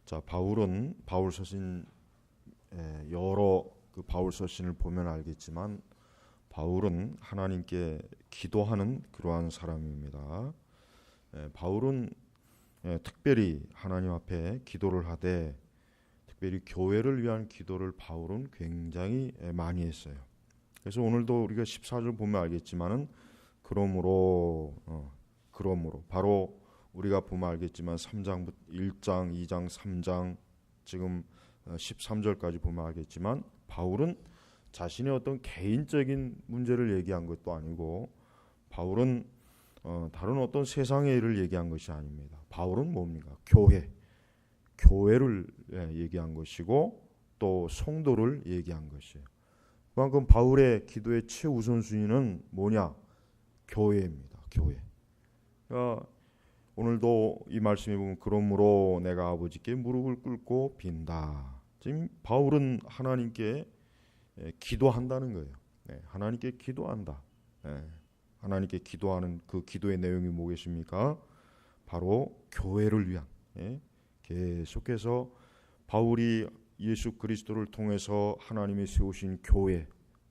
자, 바울은 바울 서신 여러 그 바울 서신을 보면 알겠지만 바울은 하나님께 기도하는 그러한 사람입니다. 바울은 특별히 하나님 앞에 기도를 하되 특별히 교회를 위한 기도를 바울은 굉장히 많이 했어요. 그래서 오늘도 우리가 14절 보면 알겠지만은 그러므로 바로 우리가 보면 알겠지만 3장 1장 2장 3장 지금 13절까지 보면 알겠지만 바울은 자신의 어떤 개인적인 문제를 얘기한 것도 아니고 바울은 다른 어떤 세상의 일을 얘기한 것이 아닙니다. 바울은 뭡니까? 교회를 얘기한 것이고 또 성도를 얘기한 것이에요. 그만큼 바울의 기도의 최우선순위는 뭐냐? 교회입니다. 교회. 그러니까 오늘도 이 말씀에 보면 그러므로 내가 아버지께 무릎을 꿇고 빈다. 지금 바울은 하나님께 기도한다는 거예요. 하나님께 기도한다. 하나님께 기도하는 그 기도의 내용이 뭐겠습니까? 바로 교회를 위한 계속해서 바울이 예수 그리스도를 통해서 하나님이 세우신 교회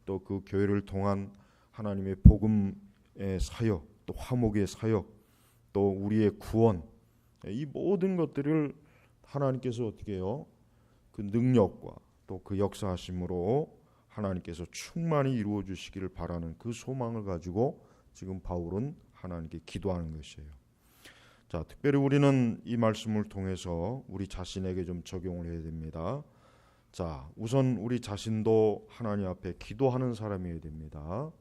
또 그 교회를 통한 하나님의 복음의 사역 또 화목의 사역 또 우리의 구원 이 모든 것들을 하나님께서 어떻게 해요? 그 능력과 또 그 역사하심으로 하나님께서 충만히 이루어 주시기를 바라는 그 소망을 가지고 지금 바울은 하나님께 기도하는 것이에요. 자, 특별히 우리는 이 말씀을 통해서 우리 자신에게 좀 적용을 해야 됩니다. 자, 우선 우리 자신도 하나님 앞에 기도하는 사람이어야 됩니다.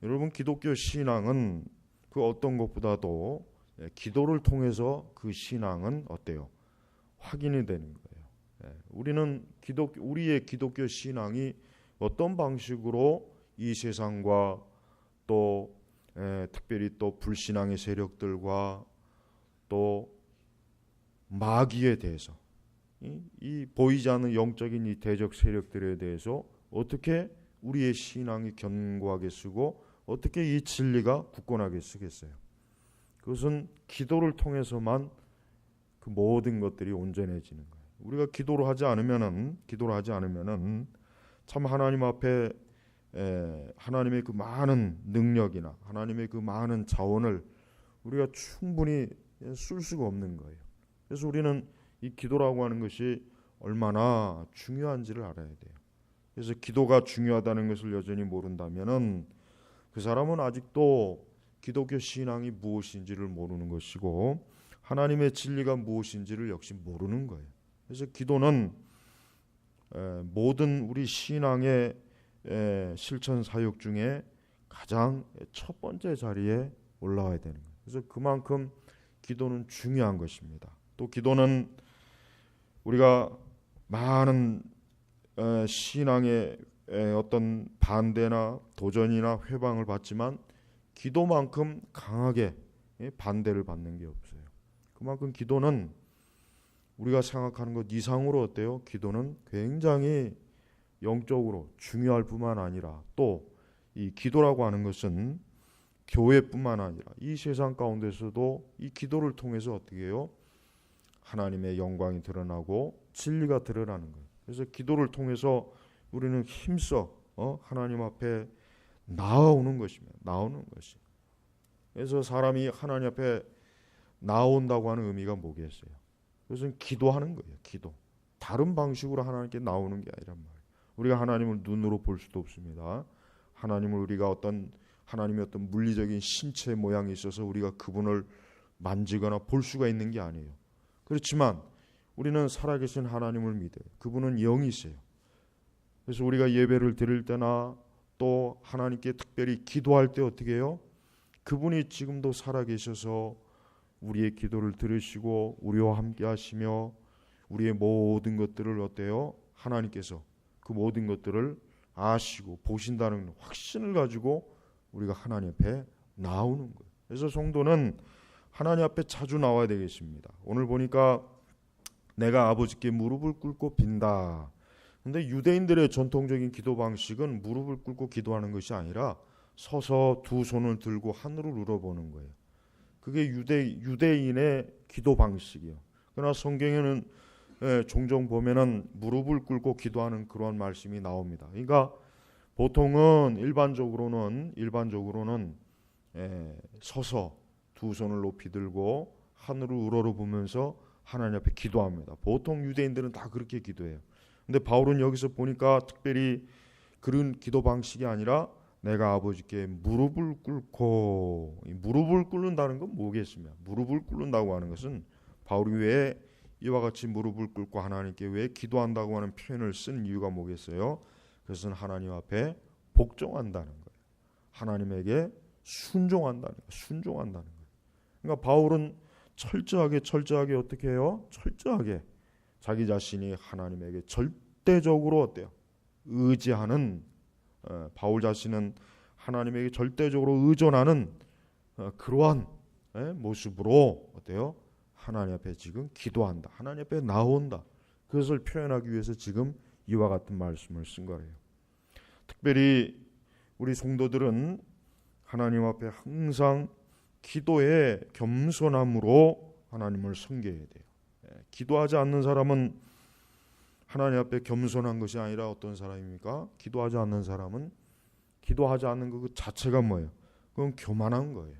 여러분, 기독교 신앙은 그 어떤 것보다도 기도를 통해서 그 신앙은 어때요? 확인이 되는 거예요. 우리의 기독교 신앙이 어떤 방식으로 이 세상과 또 특별히 또 불신앙의 세력들과 또 마귀에 대해서 이 보이지 않는 영적인 이 대적 세력들에 대해서 어떻게 우리의 신앙이 견고하게 쓰고 어떻게 이 진리가 굳건하게 쓰겠어요? 그것은 기도를 통해서만 그 모든 것들이 온전해지는 거예요. 우리가 기도를 하지 않으면은 참 하나님 앞에 하나님의 그 많은 능력이나 하나님의 그 많은 자원을 우리가 충분히 쓸 수가 없는 거예요. 그래서 우리는 이 기도라고 하는 것이 얼마나 중요한지를 알아야 돼요. 그래서 기도가 중요하다는 것을 여전히 모른다면은 그 사람은 아직도 기독교 신앙이 무엇인지를 모르는 것이고 하나님의 진리가 무엇인지를 역시 모르는 거예요. 그래서 기도는 모든 우리 신앙의 실천 사역 중에 가장 첫 번째 자리에 올라와야 되는 거예요. 그래서 그만큼 기도는 중요한 것입니다. 또 기도는 우리가 많은 신앙의 어떤 반대나 도전이나 회방을 받지만 기도만큼 강하게 반대를 받는 게 없어요. 그만큼 기도는 우리가 생각하는 것 이상으로 어때요? 기도는 굉장히 영적으로 중요할 뿐만 아니라 또 이 기도라고 하는 것은 교회뿐만 아니라 이 세상 가운데서도 이 기도를 통해서 어떻게 해요? 하나님의 영광이 드러나고 진리가 드러나는 거예요. 그래서 기도를 통해서 우리는 힘써 하나님 앞에 나아오는 것입니다. 나오는 것이. 그래서 사람이 하나님 앞에 나온다고 하는 의미가 뭐겠어요? 그것은 기도하는 거예요. 기도. 다른 방식으로 하나님께 나오는 게 아니란 말이에요. 우리가 하나님을 눈으로 볼 수도 없습니다. 하나님을 우리가 하나님의 어떤 물리적인 신체 모양이 있어서 우리가 그분을 만지거나 볼 수가 있는 게 아니에요. 그렇지만 우리는 살아계신 하나님을 믿어요. 그분은 영이세요. 그래서 우리가 예배를 드릴 때나 또 하나님께 특별히 기도할 때 어떻게 해요? 그분이 지금도 살아계셔서 우리의 기도를 들으시고 우리와 함께 하시며 우리의 모든 것들을 어때요? 하나님께서 그 모든 것들을 아시고 보신다는 확신을 가지고 우리가 하나님 앞에 나오는 거예요. 그래서 성도는 하나님 앞에 자주 나와야 되겠습니다. 오늘 보니까 내가 아버지께 무릎을 꿇고 빈다. 근데 유대인들의 전통적인 기도 방식은 무릎을 꿇고 기도하는 것이 아니라 서서 두 손을 들고 하늘을 우러보는 거예요. 그게 유대인의 기도 방식이에요. 그러나 성경에는 종종 보면은 무릎을 꿇고 기도하는 그러한 말씀이 나옵니다. 그러니까 보통은 일반적으로는 서서 두 손을 높이 들고 하늘을 우러러보면서 하나님 앞에 기도합니다. 보통 유대인들은 다 그렇게 기도해요. 근데 바울은 여기서 보니까 특별히 그런 기도 방식이 아니라 내가 아버지께 무릎을 꿇고, 무릎을 꿇는다는 건 뭐겠습니까? 무릎을 꿇는다고 하는 것은 바울이 왜 이와 같이 무릎을 꿇고 하나님께 왜 기도한다고 하는 표현을 쓴 이유가 뭐겠어요? 그것은 하나님 앞에 복종한다는 거예요. 하나님에게 순종한다는 거예요. 그러니까 바울은 철저하게 어떻게 해요? 철저하게 자기 자신이 하나님에게 절대적으로 어때요? 의지하는, 바울 자신은 하나님에게 절대적으로 의존하는 그러한 모습으로 어때요? 하나님 앞에 지금 기도한다. 하나님 앞에 나온다. 그것을 표현하기 위해서 지금 이와 같은 말씀을 쓴 거예요. 특별히 우리 성도들은 하나님 앞에 항상 기도에 겸손함으로 하나님을 섬겨야 돼요. 기도하지 않는 사람은 하나님 앞에 겸손한 것이 아니라 어떤 사람입니까? 기도하지 않는 사람은 기도하지 않는 것 자체가 뭐예요? 그건 교만한 거예요.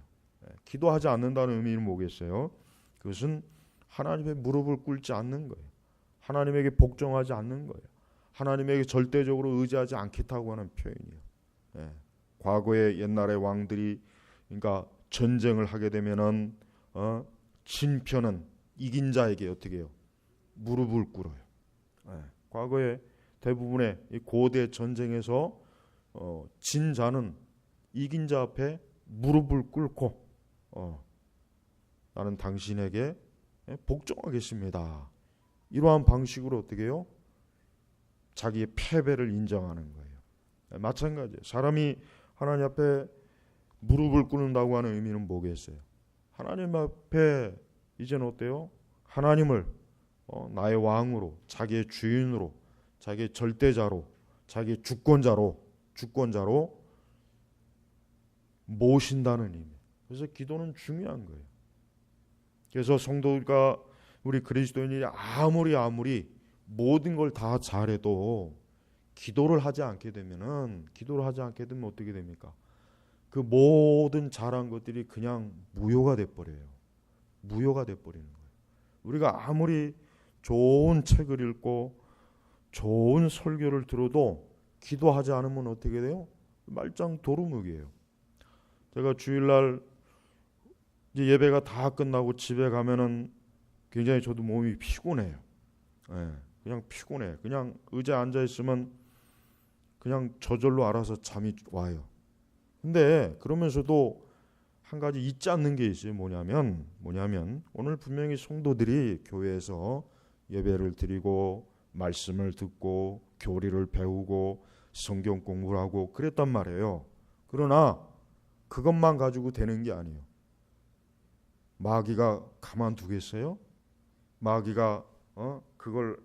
기도하지 않는다는 의미는 뭐겠어요? 그것은 하나님의 무릎을 꿇지 않는 거예요. 하나님에게 복종하지 않는 거예요. 하나님에게 절대적으로 의지하지 않겠다고 하는 표현이에요. 과거의 옛날의 왕들이 그러니까 전쟁을 하게 되면은 진편은 이긴 자에게 어떻게 해요? 무릎을 꿇어요. 과거의 대부분의 이 고대 전쟁에서 진 자는 이긴 자 앞에 무릎을 꿇고 나는 당신에게 복종하겠습니다. 이러한 방식으로 어떻게 해요? 자기의 패배를 인정하는 거예요. 마찬가지예요. 사람이 하나님 앞에 무릎을 꿇는다고 하는 의미는 뭐겠어요? 하나님 앞에 이제는 어때요? 하나님을 나의 왕으로, 자기의 주인으로, 자기의 절대자로, 자기의 주권자로 모신다는 의미. 그래서 기도는 중요한 거예요. 그래서 성도가 우리 그리스도인이 아무리 모든 걸 다 잘해도 기도를 하지 않게 되면 어떻게 됩니까? 그 모든 잘한 것들이 그냥 무효가 돼버려요. 무효가 돼버리는 거예요. 우리가 아무리 좋은 책을 읽고 좋은 설교를 들어도 기도하지 않으면 어떻게 돼요? 말짱 도루묵이에요. 제가 주일날 이제 예배가 다 끝나고 집에 가면은 굉장히 저도 몸이 피곤해요. 그냥 피곤해. 그냥 의자에 앉아 있으면 그냥 저절로 알아서 잠이 와요. 근데 그러면서도 한 가지 잊지 않는 게 있어요. 뭐냐면 오늘 분명히 성도들이 교회에서 예배를 드리고 말씀을 듣고 교리를 배우고 성경 공부를 하고 그랬단 말이에요. 그러나 그것만 가지고 되는 게 아니에요. 마귀가 가만두겠어요? 마귀가 그걸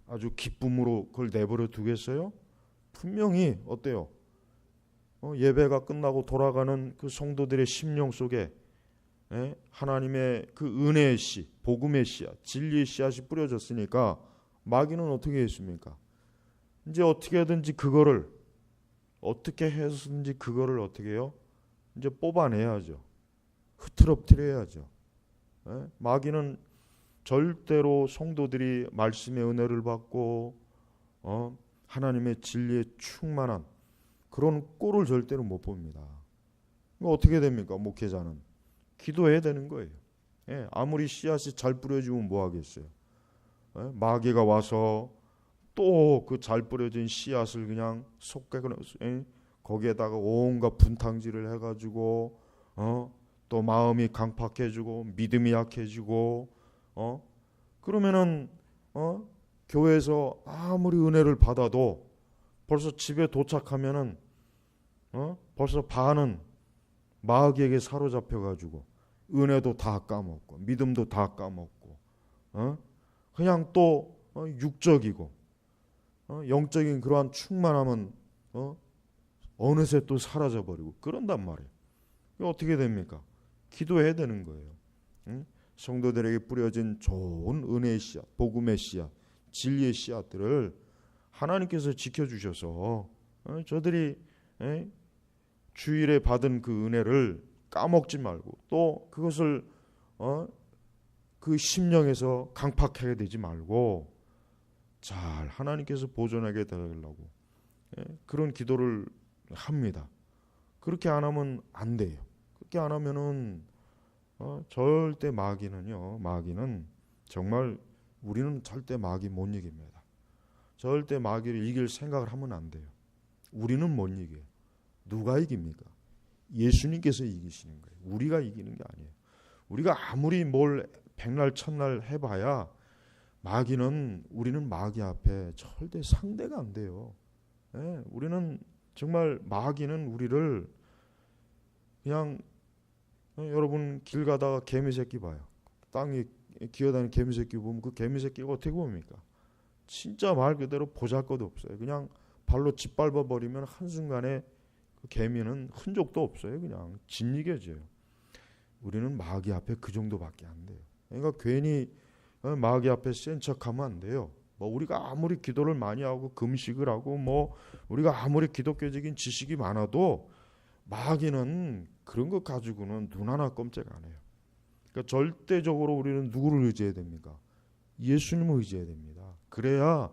아주 기쁨으로 그걸 내버려 두겠어요? 분명히 어때요? 예배가 끝나고 돌아가는 그 성도들의 심령 속에 하나님의 그 은혜의 씨, 복음의 씨앗, 진리의 씨앗이 뿌려졌으니까 마귀는 어떻게 했습니까? 이제 어떻게 해서든지 그거를 어떻게 해요? 이제 뽑아내야죠. 흐트러뜨려야죠. 마귀는 절대로 성도들이 말씀의 은혜를 받고 하나님의 진리에 충만한 그런 꼴을 절대로 못 봅니다. 어떻게 됩니까? 목회자는 기도해야 되는 거예요. 아무리 씨앗이 잘 뿌려지면 뭐 하겠어요? 마귀가 와서 또 그 잘 뿌려진 씨앗을 그냥 거기에다가 온갖 분탕질을 해가지고 또 마음이 강팍해지고 믿음이 약해지고 그러면은 교회에서 아무리 은혜를 받아도 벌써 집에 도착하면은 벌써 반은 마귀에게 사로잡혀가지고 은혜도 다 까먹고 믿음도 다 까먹고 그냥 또 육적이고 영적인 그러한 충만함은 어느새 또 사라져버리고 그런단 말이에요. 어떻게 됩니까? 기도해야 되는 거예요. 성도들에게 뿌려진 좋은 은혜의 씨앗, 복음의 씨앗, 진리의 씨앗들을 하나님께서 지켜주셔서 저들이 주일에 받은 그 은혜를 까먹지 말고 또 그것을 그 심령에서 강팍하게 되지 말고 잘 하나님께서 보존하게 되려고 그런 기도를 합니다. 그렇게 안 하면 안 돼요. 그렇게 안 하면은 절대 마귀는 정말 우리는 절대 마귀 못 이깁니다. 절대 마귀를 이길 생각을 하면 안 돼요. 우리는 못 이겨요. 누가 이깁니까? 예수님께서 이기시는 거예요. 우리가 이기는 게 아니에요. 우리가 아무리 뭘 백날 천날 해봐야 우리는 마귀 앞에 절대 상대가 안 돼요. 우리는 정말 마귀는 우리를 그냥 여러분 길 가다가 개미 새끼 봐요. 땅에 기어다니는 개미 새끼 보면 그 개미 새끼가 어떻게 봅니까? 진짜 말 그대로 보잘것도 없어요. 그냥 발로 짓밟아 버리면 한순간에 그 개미는 흔적도 없어요. 그냥 짓이겨져요. 우리는 마귀 앞에 그 정도밖에 안 돼요. 그러니까 괜히 마귀 앞에 센 척하면 안 돼요. 뭐 우리가 아무리 기도를 많이 하고 금식을 하고 뭐 우리가 아무리 기독교적인 지식이 많아도 마귀는 그런 것 가지고는 눈 하나 꼼짝 안 해요. 그러니까 절대적으로 우리는 누구를 의지해야 됩니까? 예수님을 의지해야 됩니다. 그래야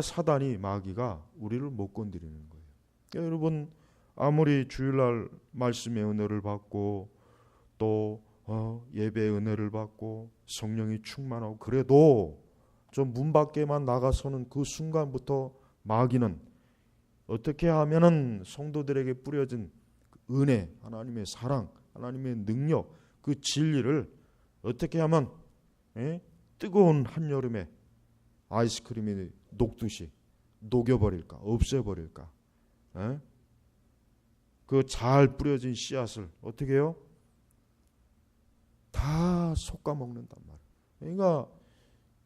사단이 마귀가 우리를 못 건드리는 거예요. 그러니까 여러분 아무리 주일날 말씀의 은혜를 받고 또 예배의 은혜를 받고 성령이 충만하고 그래도 좀 문 밖에만 나가서는 그 순간부터 마귀는 어떻게 하면은 성도들에게 뿌려진 은혜, 하나님의 사랑, 하나님의 능력, 그 진리를 어떻게 하면 뜨거운 한여름에 아이스크림이 녹듯이 녹여버릴까, 없애버릴까. 그 잘 뿌려진 씨앗을 어떻게 해요? 다 솎아먹는단 말이에요. 그러니까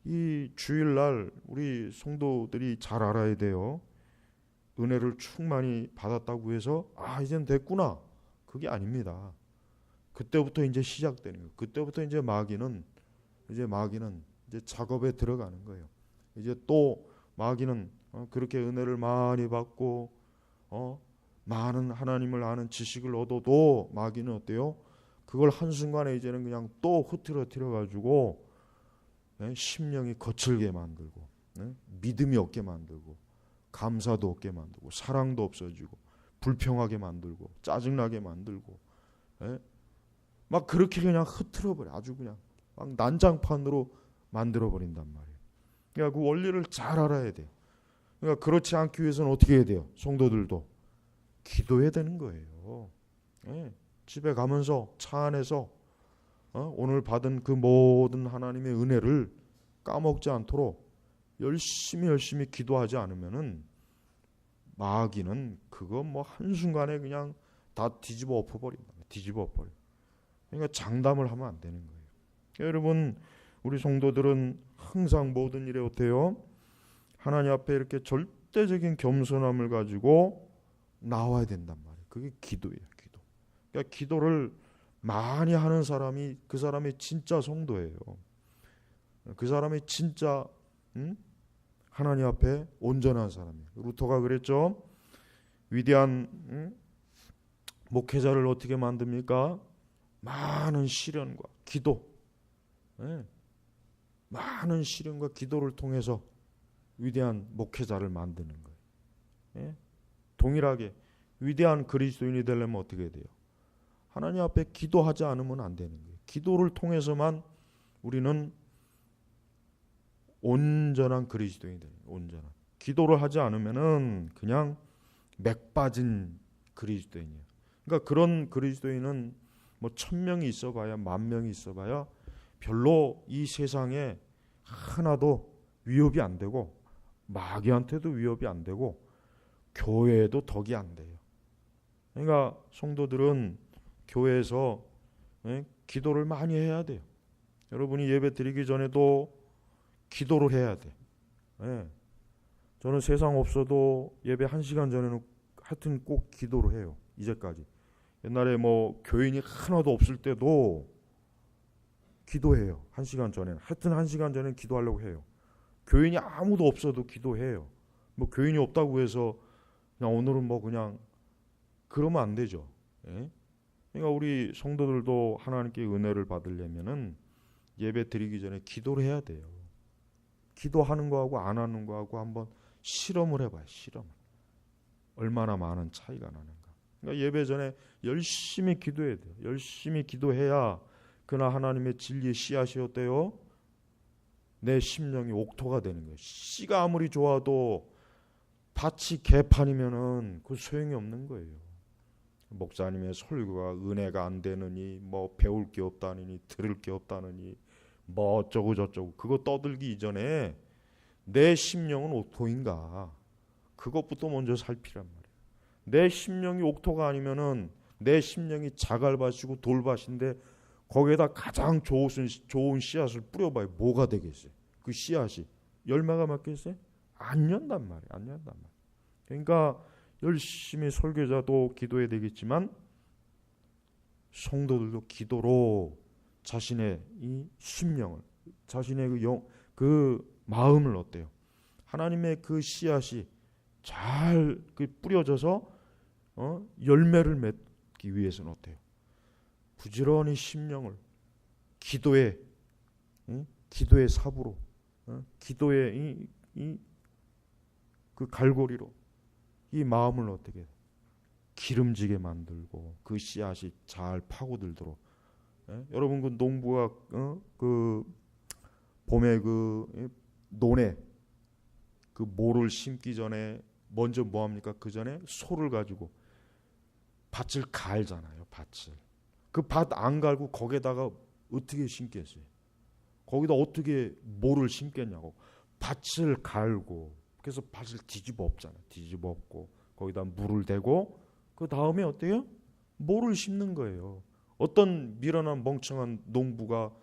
이 주일날 우리 성도들이 잘 알아야 돼요. 은혜를 충만히 받았다고 해서 이젠 됐구나. 그게 아닙니다. 그때부터 이제 시작되는 거예요. 그때부터 이제 마귀는 이제 작업에 들어가는 거예요. 이제 또 마귀는 그렇게 은혜를 많이 받고 많은 하나님을 아는 지식을 얻어도 마귀는 어때요? 그걸 한순간에 이제는 그냥 또 흐트러뜨려 가지고 심령이 거칠게 만들고 믿음이 없게 만들고 감사도 없게 만들고 사랑도 없어지고 불평하게 만들고 짜증나게 만들고 막 그렇게 그냥 흐트러버려. 아주 그냥 막 난장판으로 만들어버린단 말이에요. 그러니까 그 원리를 잘 알아야 돼요. 그러니까 그렇지 않기 위해서는 어떻게 해야 돼요? 성도들도 기도해야 되는 거예요. 집에 가면서 차 안에서 오늘 받은 그 모든 하나님의 은혜를 까먹지 않도록 열심히 기도하지 않으면은 마귀는 그거 뭐 한순간에 그냥 다 뒤집어 엎어버린다. 뒤집어 엎어려. 그러니까 장담을 하면 안 되는 거예요. 그러니까 여러분 우리 성도들은 항상 모든 일에 어때요? 하나님 앞에 이렇게 절대적인 겸손함을 가지고 나와야 된단 말이에요. 그게 기도예요. 기도. 그러니까 기도를 많이 하는 사람이 그 사람이 진짜 성도예요. 그 사람이 진짜 하나님 앞에 온전한 사람이에요. 루터가 그랬죠. 위대한 목회자를 어떻게 만듭니까? 많은 시련과 기도, 많은 시련과 기도를 통해서 위대한 목회자를 만드는 거예요. 동일하게 위대한 그리스도인이 되려면 어떻게 해야 돼요? 하나님 앞에 기도하지 않으면 안 되는 거예요. 기도를 통해서만 우리는 온전한 그리스도인이 돼요. 온전한. 기도를 하지 않으면은 그냥 맥 빠진 그리스도인이에요. 그러니까 그런 그리스도인은 뭐 1000명이 있어봐야 10,000명이 있어봐야 별로 이 세상에 하나도 위협이 안 되고 마귀한테도 위협이 안 되고 교회에도 덕이 안 돼요. 그러니까 성도들은 교회에서 기도를 많이 해야 돼요. 여러분이 예배 드리기 전에도 기도를 해야 돼. 저는 세상 없어도 예배 1시간 전에는 하여튼 꼭 기도를 해요. 이제까지. 옛날에 뭐 교인이 하나도 없을 때도 기도해요. 1시간 전에는. 하여튼 1시간 전에는 기도하려고 해요. 교인이 아무도 없어도 기도해요. 뭐 교인이 없다고 해서 그냥 오늘은 뭐 그냥 그러면 안 되죠. 예? 그러니까 우리 성도들도 하나님께 은혜를 받으려면은 예배 드리기 전에 기도를 해야 돼요. 기도하는 거하고 안 하는 거하고 한번 실험을 해봐요. 실험. 얼마나 많은 차이가 나는가. 그러니까 예배 전에 열심히 기도해야 돼요. 열심히 기도해야 그날 하나님의 진리의 씨앗이 어때요? 내 심령이 옥토가 되는 거예요. 씨가 아무리 좋아도 밭이 개판이면은 그 소용이 없는 거예요. 목사님의 설교가 은혜가 안 되느니 뭐 배울 게 없다느니 들을 게 없다느니 뭐 어쩌고 저쩌고 그거 떠들기 이전에 내 심령은 옥토인가 그것부터 먼저 살피란 말이에요. 내 심령이 옥토가 아니면은 내 심령이 자갈밭이고 돌밭인데 거기에다 가장 좋은 씨앗을 뿌려봐요. 뭐가 되겠어요? 그 씨앗이 열매가 맺겠어요? 안 연단 말이에요. 안 연단 말이에요. 그러니까 열심히 설교자도 기도해야 되겠지만 성도들도 기도로 자신의 이 심령을 자신의 그 마음을 어때요? 하나님의 그 씨앗이 잘 뿌려져서 열매를 맺기 위해서는 어때요? 부지런히 심령을 기도의 삽으로 기도의 그 갈고리로 이 마음을 어떻게 기름지게 만들고 그 씨앗이 잘 파고들도록 여러분 그 농부가 그 봄에 그 논에 그 모를 심기 전에 먼저 뭐 합니까? 그 전에 소를 가지고 밭을 갈잖아요. 밭을 그 밭 안 갈고 거기에다가 어떻게 심겠어요? 거기다 어떻게 모를 심겠냐고. 밭을 갈고 그래서 밭을 뒤집어 엎잖아요. 뒤집어 엎고 거기다 물을 대고 그 다음에 어때요? 모를 심는 거예요. 어떤 미련한 멍청한 농부가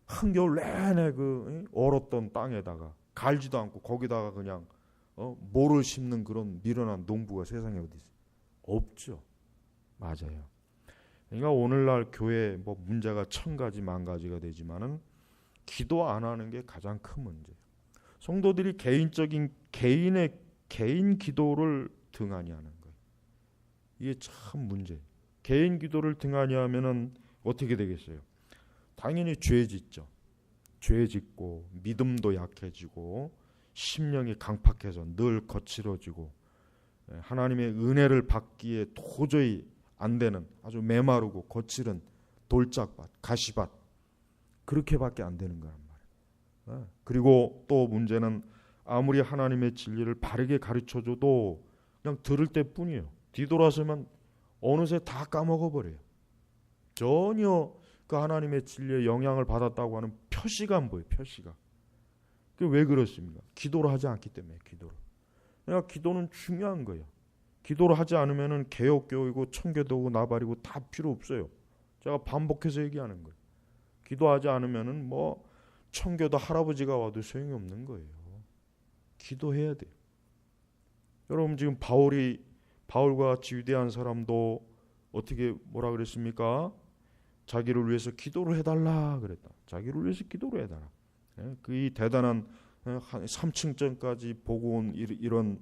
한겨울 내내 그 얼었던 땅에다가 갈지도 않고 거기다가 그냥 모를 심는 그런 미련한 농부가 세상에 어디 있어요? 없죠. 맞아요. 그러니까 오늘날 교회 뭐 문제가 1000가지 만가지가 되지만은 기도 안 하는 게 가장 큰 문제예요. 성도들이 개인의 개인 기도를 등한히 하는 거예요. 이게 참 문제예요. 개인 기도를 등한히 하면은 어떻게 되겠어요? 당연히 죄 짓죠. 죄 짓고 믿음도 약해지고 심령이 강팍해서 늘 거칠어지고 하나님의 은혜를 받기에 도저히 안 되는 아주 메마르고 거칠은 돌짝밭, 가시밭 그렇게밖에 안 되는 거란 말이에요. 그리고 또 문제는 아무리 하나님의 진리를 바르게 가르쳐줘도 그냥 들을 때뿐이에요. 뒤돌아서면 어느새 다 까먹어버려요. 전혀 그 하나님의 진리에 영향을 받았다고 하는 표시가 안 보여요. 표시가. 그게 왜 그렇습니까? 기도를 하지 않기 때문에. 기도를. 그러니까 기도는 중요한 거예요. 기도를 하지 않으면은 개혁교이고 청교도고 나발이고 다 필요 없어요. 제가 반복해서 얘기하는 거예요. 기도하지 않으면은 뭐 청교도 할아버지가 와도 소용이 없는 거예요. 기도해야 돼요. 여러분 지금 바울과 같이 위대한 사람도 어떻게 뭐라 그랬습니까? 자기를 위해서 기도를 해달라 그랬다. 자기를 위해서 기도를 해달라. 그 이 대단한 3층전까지 보고 온 이런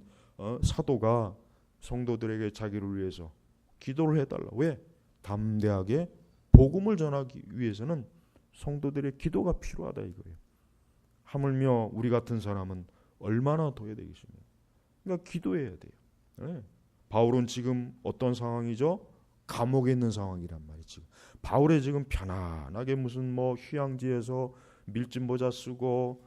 사도가 성도들에게 자기를 위해서 기도를 해달라. 왜? 담대하게 복음을 전하기 위해서는 성도들의 기도가 필요하다 이거예요. 하물며 우리 같은 사람은 얼마나 더 해야 되겠습니까? 그러니까 기도해야 돼요. 바울은 지금 어떤 상황이죠? 감옥에 있는 상황이란 말이지. 바울이 지금 편안하게 무슨 뭐 휴양지에서 밀짚 모자 쓰고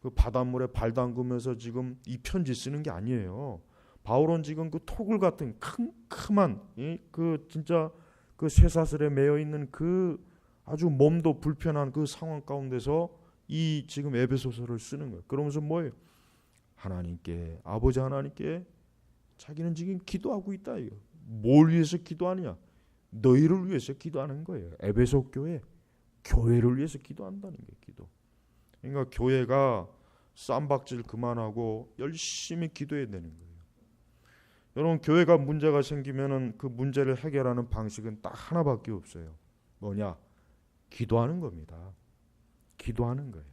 그 바닷물에 발 담그면서 지금 이 편지 쓰는 게 아니에요. 바울은 지금 그 토굴 같은 큼큼한 그 진짜 그 쇠사슬에 매여 있는 그 아주 몸도 불편한 그 상황 가운데서 이 지금 에베소서를 쓰는 거예요. 그러면서 뭐예요? 하나님께 아버지 하나님께 자기는 지금 기도하고 있다 이거. 뭘 위해서 기도하느냐? 너희를 위해서 기도하는 거예요. 에베소 교회를 위해서 기도한다는 게 기도. 그러니까 교회가 쌈박질 그만하고 열심히 기도해야 되는 거예요. 여러분 교회가 문제가 생기면은 그 문제를 해결하는 방식은 딱 하나밖에 없어요. 뭐냐? 기도하는 겁니다. 기도하는 거예요.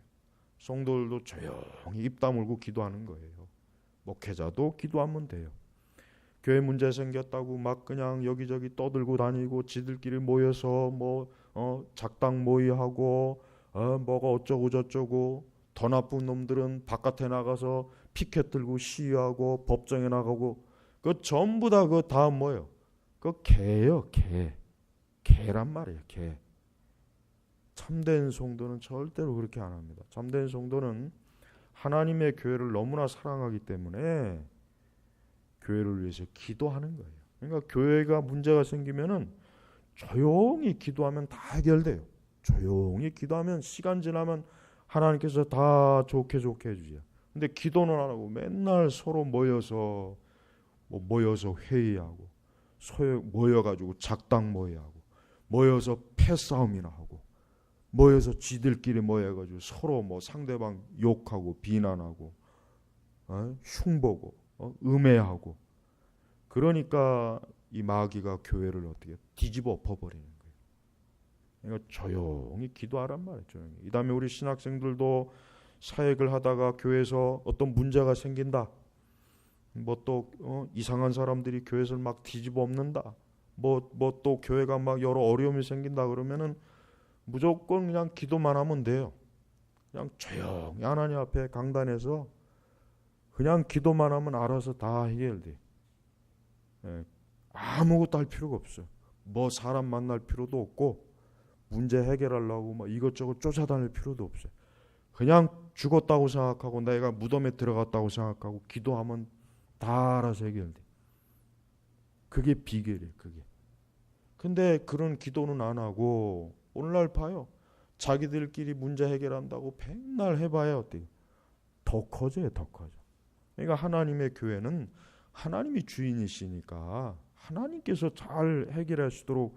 성도들도 조용히 입 다물고 기도하는 거예요. 목회자도 기도하면 돼요. 교회 문제 생겼다고 막 그냥 여기저기 떠들고 다니고 지들끼리 모여서 작당 모의하고 뭐가 어쩌고 저쩌고, 더 나쁜 놈들은 바깥에 나가서 피켓 들고 시위하고 법정에 나가고, 그 전부 다 그 다음 뭐예요? 그 개예요. 개란 말이에요. 개. 참된 성도는 절대로 그렇게 안 합니다. 참된 성도는 하나님의 교회를 너무나 사랑하기 때문에 교회를 위해서 기도하는 거예요. 그러니까 교회가 문제가 생기면은 조용히 기도하면 다 해결돼요. 조용히 기도하면 시간 지나면 하나님께서 다 좋게 해주죠. 근데 기도는 안 하고 맨날 서로 모여서 회의하고, 모여가지고 작당 모의하고, 모여서 패싸움이나 하고, 모여서 지들끼리 모여가지고 서로 상대방 욕하고 비난하고, 흉보고, 음해하고. 그러니까 이 마귀가 교회를 어떻게 뒤집어 엎어버리는 거예요. 그러니까 조용히 기도하란 말이에요. 조용히. 이 다음에 우리 신학생들도 사역을 하다가 교회에서 어떤 문제가 생긴다. 또 이상한 사람들이 교회를 막 뒤집어 엎는다. 또 교회가 막 여러 어려움이 생긴다 그러면은 무조건 그냥 기도만 하면 돼요. 그냥 조용히 하나님 앞에 강단에서 그냥 기도만 하면 알아서 다 해결돼. 아무것도 할 필요가 없어요. 사람 만날 필요도 없고, 문제 해결하려고 이것저것 쫓아다닐 필요도 없어요. 그냥 죽었다고 생각하고 내가 무덤에 들어갔다고 생각하고 기도하면 다 알아서 해결돼. 그게 비결이에요. 그게. 근데 그런 기도는 안 하고 오늘날 봐요. 자기들끼리 문제 해결한다고 맨날 해봐야 어때요? 더 커져요. 더 커져. 그러니까 하나님의 교회는 하나님이 주인이시니까 하나님께서 잘 해결하시도록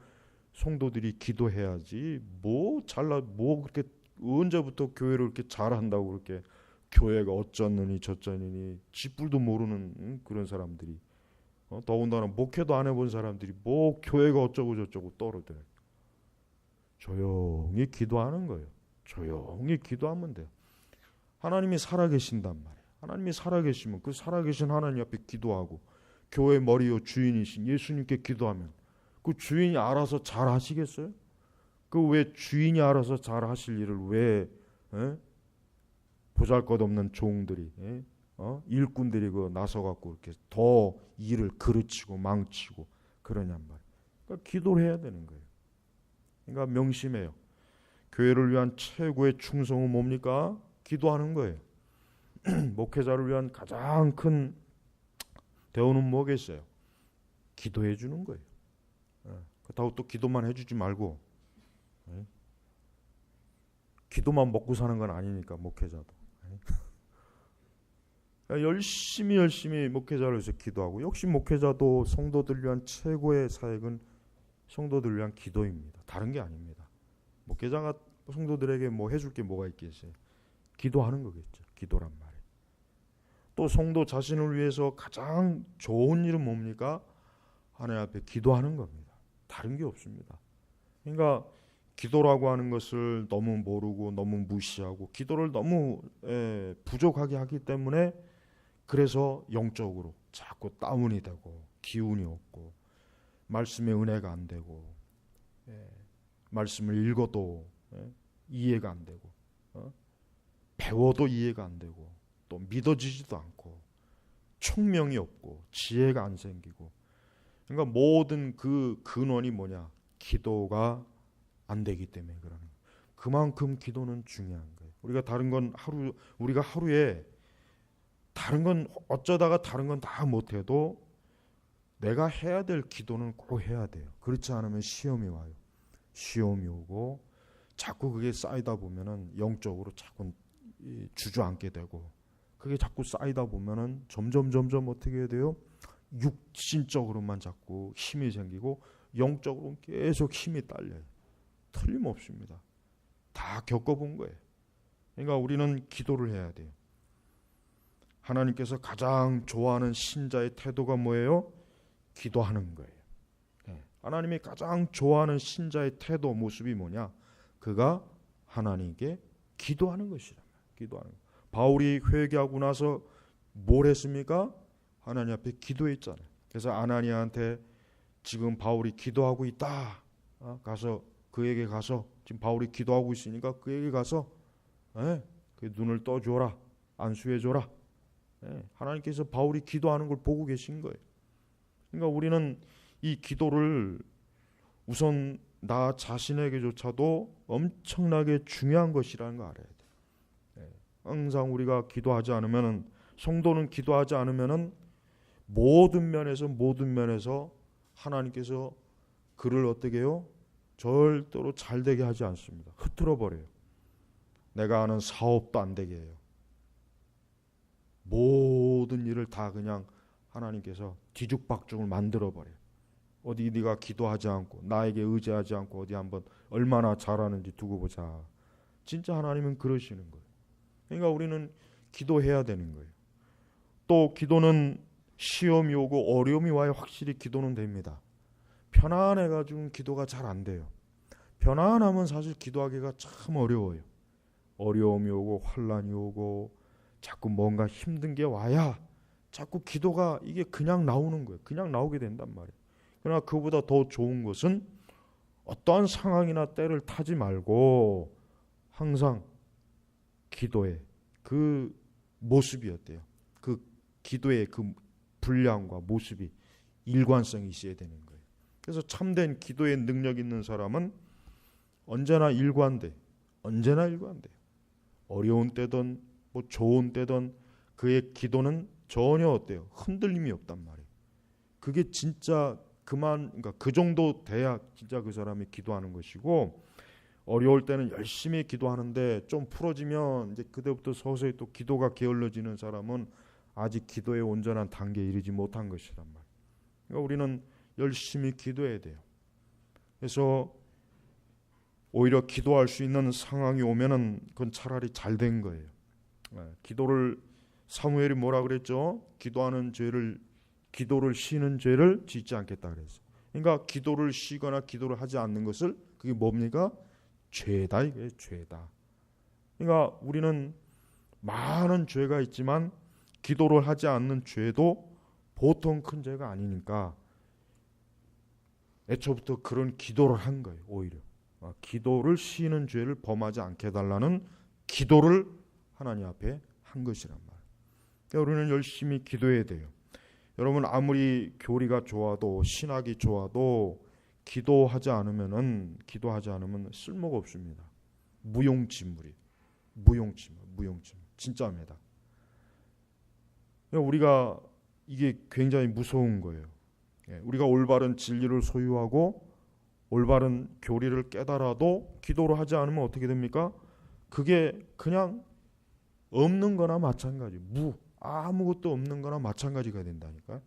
성도들이 기도해야지. 그렇게 언제부터 교회를 그렇게 잘한다고 그렇게 교회가 어쩌느니 저쩌느니 쥐뿔도 모르는 그런 사람들이, 더군다나 목회도 안 해본 사람들이 교회가 어쩌고 저쩌고 떨어져요. 조용히 기도하는 거예요. 조용히 기도하면 돼요. 하나님이 살아계신단 말이에요. 하나님이 살아계시면 그 살아계신 하나님 앞에 기도하고, 교회 머리요 주인이신 예수님께 기도하면 그 주인이 알아서 잘 하시겠어요? 그 왜 주인이 알아서 잘 하실 일을 왜 보잘것없는 종들이, 일꾼들이 나서 갖고 이렇게 더 일을 그르치고 망치고 그러냔 말이에요. 그러니까 기도를 해야 되는 거예요. 그러니까 명심해요. 교회를 위한 최고의 충성은 뭡니까? 기도하는 거예요. 목회자를 위한 가장 큰 대우는 뭐겠어요? 기도해 주는 거예요. 그렇다고 또 기도만 해주지 말고, 기도만 먹고 사는 건 아니니까 목회자도. 열심히 목회자를 위해서 기도하고, 역시 목회자도 성도들을 위한 최고의 사역은 성도들을 위한 기도입니다. 다른 게 아닙니다. 목회자가 성도들에게 해줄 게 뭐가 있겠어요? 기도하는 거겠죠. 기도란 말이에요. 또 성도 자신을 위해서 가장 좋은 일은 뭡니까? 하나님 앞에 기도하는 겁니다. 다른 게 없습니다. 그러니까 기도라고 하는 것을 너무 모르고 너무 무시하고 기도를 너무 부족하게 하기 때문에, 그래서 영적으로 자꾸 다운이 되고 기운이 없고 말씀의 은혜가 안 되고, 말씀을 읽어도 이해가 안 되고, 배워도 이해가 안 되고, 또 믿어지지도 않고, 총명이 없고 지혜가 안 생기고. 그러니까 모든 그 근원이 뭐냐? 기도가 안 되기 때문에 그러는 거예요. 그만큼 기도는 중요한 거예요. 우리가 하루에 다른 건 어쩌다가 다른 건 다 못해도 내가 해야 될 기도는 꼭 해야 돼요. 그렇지 않으면 시험이 와요. 시험이 오고 자꾸 그게 쌓이다 보면은 영적으로 자꾸 주저앉게 되고, 그게 자꾸 쌓이다 보면은 점점 어떻게 해야 돼요? 육신적으로만 자꾸 힘이 생기고 영적으로 계속 힘이 딸려요. 틀림없습니다. 다 겪어본 거예요. 그러니까 우리는 기도를 해야 돼요. 하나님께서 가장 좋아하는 신자의 태도가 뭐예요? 기도하는 거예요. 하나님이 가장 좋아하는 신자의 태도, 모습이 뭐냐? 그가 하나님께 기도하는 것이란 말이에요. 기도하는 거예요. 바울이 회개하고 나서 뭘 했습니까? 하나님 앞에 기도했잖아요. 그래서 아나니아한테 지금 바울이 기도하고 있다. 가서 그에게 가서 지금 바울이 기도하고 있으니까 그에게 가서 그 눈을 떠줘라. 안수해줘라. 하나님께서 바울이 기도하는 걸 보고 계신 거예요. 그러니까 우리는 이 기도를 우선 나 자신에게조차도 엄청나게 중요한 것이라는 거 알아야 돼요. 항상 우리가 기도하지 않으면은, 성도는 기도하지 않으면은 모든 면에서 하나님께서 그를 어떻게 해요? 절대로 잘 되게 하지 않습니다. 흐트러 버려요. 내가 하는 사업도 안 되게 해요. 모든 일을 다 그냥 하나님께서 뒤죽박죽을 만들어 버려요. 어디 네가 기도하지 않고 나에게 의지하지 않고 어디 한번 얼마나 잘하는지 두고 보자. 진짜 하나님은 그러시는 거예요. 그러니까 우리는 기도해야 되는 거예요. 또 기도는 시험이 오고 어려움이 와야 확실히 기도는 됩니다. 편안해가지고 기도가 잘 안 돼요. 편안하면 사실 기도하기가 참 어려워요. 어려움이 오고 환난이 오고 자꾸 뭔가 힘든 게 와야 자꾸 기도가 이게 그냥 나오는 거예요. 그냥 나오게 된단 말이에요. 그러나 그보다 더 좋은 것은 어떠한 상황이나 때를 타지 말고 항상 기도의 그 모습이었대요. 그 기도의 그 분량과 모습이 일관성이 있어야 되는 거예요. 그래서 참된 기도의 능력 있는 사람은 언제나 일관돼. 어려운 때든 뭐 좋은 때든 그의 기도는 전혀 어때요? 흔들림이 없단 말이에요. 그게 진짜 그러니까 그 정도 돼야 진짜 그 사람이 기도하는 것이고, 어려울 때는 열심히 기도하는데 좀 풀어지면 이제 그때부터 서서히 또 기도가 게을러지는 사람은 아직 기도의 온전한 단계에 이르지 못한 것이란 말이에요. 그러니까 우리는 열심히 기도해야 돼요. 그래서 오히려 기도할 수 있는 상황이 오면은 그건 차라리 잘 된 거예요. 기도를 사무엘이 뭐라 그랬죠? 기도를 쉬는 죄를 짓지 않겠다 그랬어요. 그러니까 기도를 쉬거나 기도를 하지 않는 것을, 그게 뭡니까? 죄다. 이게 죄다. 그러니까 우리는 많은 죄가 있지만 기도를 하지 않는 죄도 보통 큰 죄가 아니니까 애초부터 그런 기도를 한 거예요. 오히려 기도를 쉬는 죄를 범하지 않게 해달라는 기도를 하나님 앞에 한 것이란 말이에요. 그러니까 우리는 열심히 기도해야 돼요. 여러분, 아무리 교리가 좋아도 신학이 좋아도 기도하지 않으면 쓸모가 없습니다. 무용지물이. 진짜입니다. 우리가 이게 굉장히 무서운 거예요. 우리가 올바른 진리를 소유하고 올바른 교리를 깨달아도 기도를 하지 않으면 어떻게 됩니까? 그게 그냥 없는 거나 마찬가지. 아무것도 없는 거나 마찬가지가 된다니까.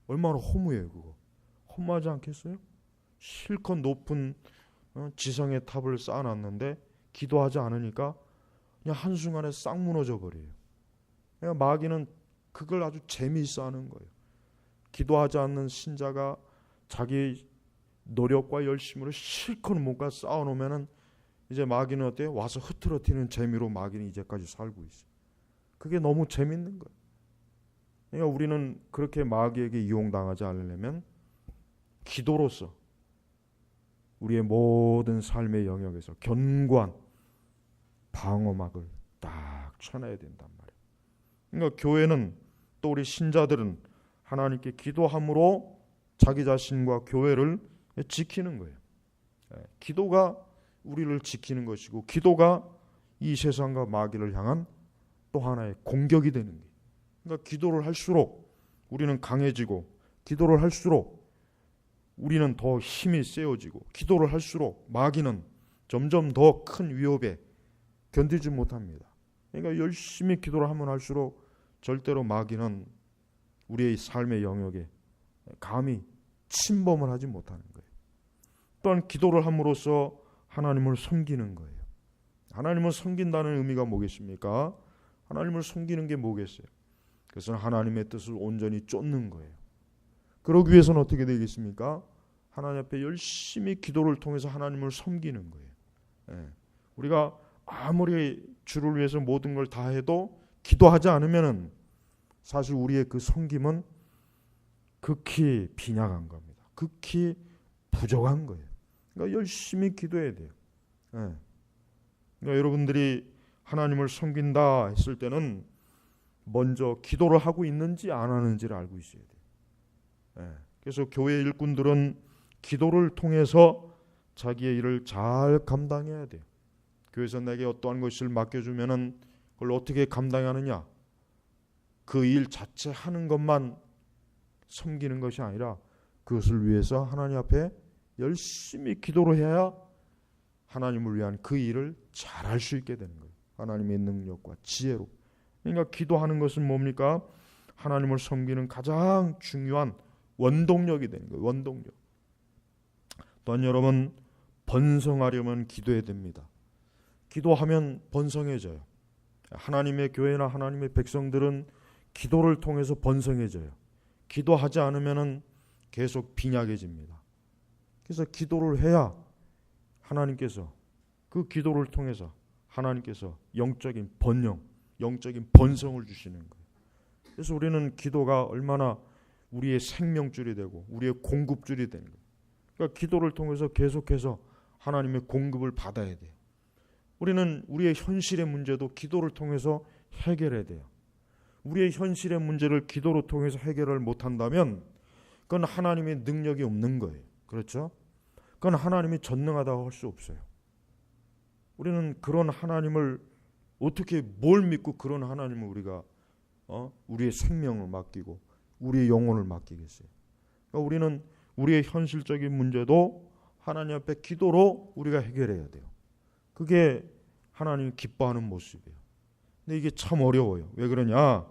얼마나 허무해요. 그거 허무하지 않겠어요? 실컷 높은 지성의 탑을 쌓아놨는데 기도하지 않으니까 그냥 한순간에 싹 무너져 버려요. 그러니까 마귀는 그걸 아주 재미있어 하는 거예요. 기도하지 않는 신자가 자기 노력과 열심으로 실컷 뭔가 쌓아놓으면은 이제 마귀는 어때요? 와서 흐트러뜨리는 재미로 마귀는 이제까지 살고 있어요. 그게 너무 재밌는 거예요. 그러니까 우리는 그렇게 마귀에게 이용당하지 않으려면 기도로서 우리의 모든 삶의 영역에서 견고한 방어막을 딱 쳐놔야 된단 말이에요. 그러니까 교회는, 또 우리 신자들은 하나님께 기도함으로 자기 자신과 교회를 지키는 거예요. 기도가 우리를 지키는 것이고, 기도가 이 세상과 마귀를 향한 또 하나의 공격이 되는 거예요. 그러니까 기도를 할수록 우리는 강해지고, 기도를 할수록 우리는 더 힘이 세워지고, 기도를 할수록 마귀는 점점 더 큰 위협에 견디지 못합니다. 그러니까 열심히 기도를 하면 할수록 절대로 마귀는 우리의 삶의 영역에 감히 침범을 하지 못하는 거예요. 또한 기도를 함으로써 하나님을 섬기는 거예요. 하나님을 섬긴다는 의미가 뭐겠습니까? 하나님을 섬기는 게 뭐겠어요? 그것은 하나님의 뜻을 온전히 쫓는 거예요. 그러기 위해서는 어떻게 되겠습니까? 하나님 앞에 열심히 기도를 통해서 하나님을 섬기는 거예요. 우리가 아무리 주를 위해서 모든 걸 다 해도 기도하지 않으면은 사실 우리의 그 섬김은 극히 빈약한 겁니다. 극히 부족한 거예요. 그러니까 열심히 기도해야 돼요. 예. 그러니까 여러분들이 하나님을 섬긴다 했을 때는 먼저 기도를 하고 있는지 안 하는지를 알고 있어야 돼요. 예. 그래서 교회 일꾼들은 기도를 통해서 자기의 일을 잘 감당해야 돼요. 교회에서 내게 어떠한 것을 맡겨주면은 그걸 어떻게 감당하느냐? 그 일 자체 하는 것만 섬기는 것이 아니라 그것을 위해서 하나님 앞에 열심히 기도를 해야 하나님을 위한 그 일을 잘할 수 있게 되는 거예요. 하나님의 능력과 지혜로. 그러니까 기도하는 것은 뭡니까? 하나님을 섬기는 가장 중요한 원동력이 되는 거예요. 원동력. 또한 여러분, 번성하려면 기도해야 됩니다. 기도하면 번성해져요. 하나님의 교회나 하나님의 백성들은 기도를 통해서 번성해져요. 기도하지 않으면 계속 빈약해집니다. 그래서 기도를 해야 하나님께서 그 기도를 통해서 하나님께서 영적인 번영, 영적인 번성을 주시는 거예요. 그래서 우리는 기도가 얼마나 우리의 생명줄이 되고 우리의 공급줄이 되는 거예요. 그러니까 기도를 통해서 계속해서 하나님의 공급을 받아야 돼요. 우리는 우리의 현실의 문제도 기도를 통해서 해결해야 돼요. 우리의 현실의 문제를 기도로 통해서 해결을 못한다면 그건 하나님의 능력이 없는 거예요. 그렇죠? 그건 하나님이 전능하다고 할 수 없어요. 우리는 그런 하나님을 어떻게 뭘 믿고 그런 하나님을 우리가 우리의 생명을 맡기고 우리의 영혼을 맡기겠어요. 그러니까 우리는 우리의 현실적인 문제도 하나님 앞에 기도로 우리가 해결해야 돼요. 그게 하나님이 기뻐하는 모습이에요. 근데 이게 참 어려워요. 왜 그러냐?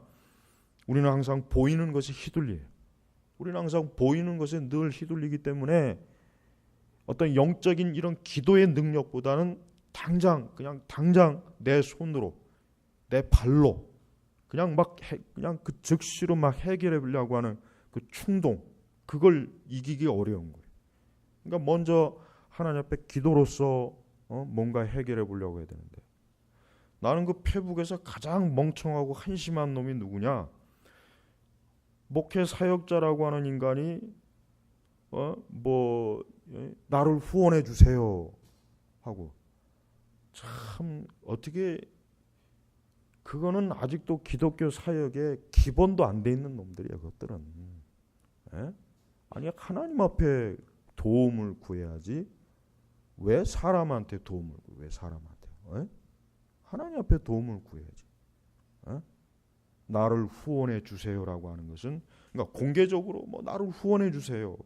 우리는 항상 보이는 것이 휘둘려요. 우리는 항상 보이는 것에 늘 휘둘리기 때문에 어떤 영적인 이런 기도의 능력보다는 그냥 당장 내 손으로, 내 발로 그냥 그 즉시로 막 해결해 보려고 하는 그 충동, 그걸 이기기 어려운 거예요. 그러니까 먼저 하나님 앞에 기도로서 뭔가 해결해 보려고 해야 되는데, 나는 그 페북에서 가장 멍청하고 한심한 놈이 누구냐? 목회 사역자라고 하는 인간이 나를 후원해 주세요 하고, 참 어떻게 그거는 아직도 기독교 사역에 기본도 안 돼 있는 놈들이야. 그것들은 아니, 하나님 앞에 도움을 구해야지 왜 사람한테 도움을 구해? 왜 사람한테? 하나님 앞에 도움을 구해야지. 나를 후원해 주세요라고 하는 것은, 그러니까 공개적으로 나를 후원해 주세요.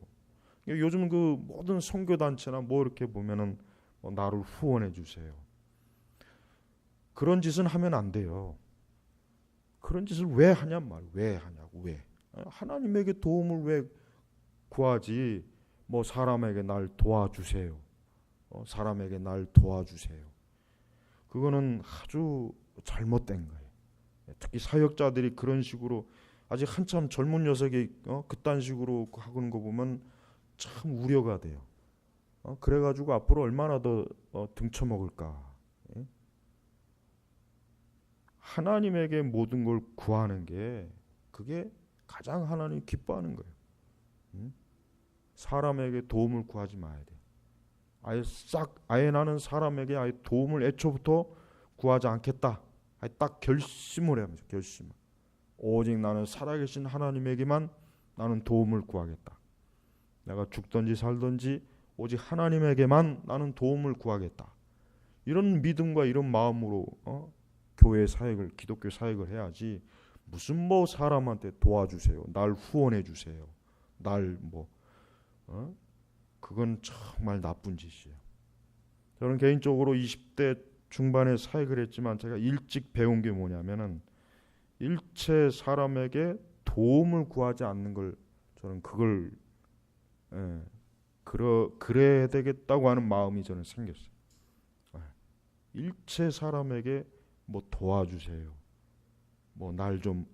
요즘 그 모든 선교 단체나 이렇게 보면은 나를 후원해 주세요. 그런 짓은 하면 안 돼요. 그런 짓을 왜 하냔 말. 왜 하냐고. 왜? 하나님에게 도움을 왜 구하지? 사람에게 날 도와주세요. 사람에게 날 도와주세요. 그거는 아주 잘못된 거예요. 특히 사역자들이 그런 식으로 아직 한참 젊은 녀석이 그딴 식으로 하는 거 보면 참 우려가 돼요. 그래가지고 앞으로 얼마나 더 등쳐먹을까. 하나님에게 모든 걸 구하는 게 그게 가장 하나님 기뻐하는 거예요. 사람에게 도움을 구하지 마야 돼. 아예 나는 사람에게 아예 도움을 애초부터 구하지 않겠다. 아예 딱 결심을 해야죠. 결심. 오직 나는 살아계신 하나님에게만 나는 도움을 구하겠다. 내가 죽든지 살든지 오직 하나님에게만 나는 도움을 구하겠다. 이런 믿음과 이런 마음으로 교회 사역을, 기독교 사역을 해야지, 무슨 사람한테 도와주세요, 날 후원해 주세요, 그건 정말 나쁜 짓이에요. 저는 개인적으로 20대 중반에 사역을 했지만 제가 일찍 배운 게 뭐냐면은 일체 사람에게 도움을 구하지 않는 걸, 저는 그걸 그래야 되겠다고 하는 마음이 저는 생겼어요. 일체 사람에게 도와주세요, 날 좀,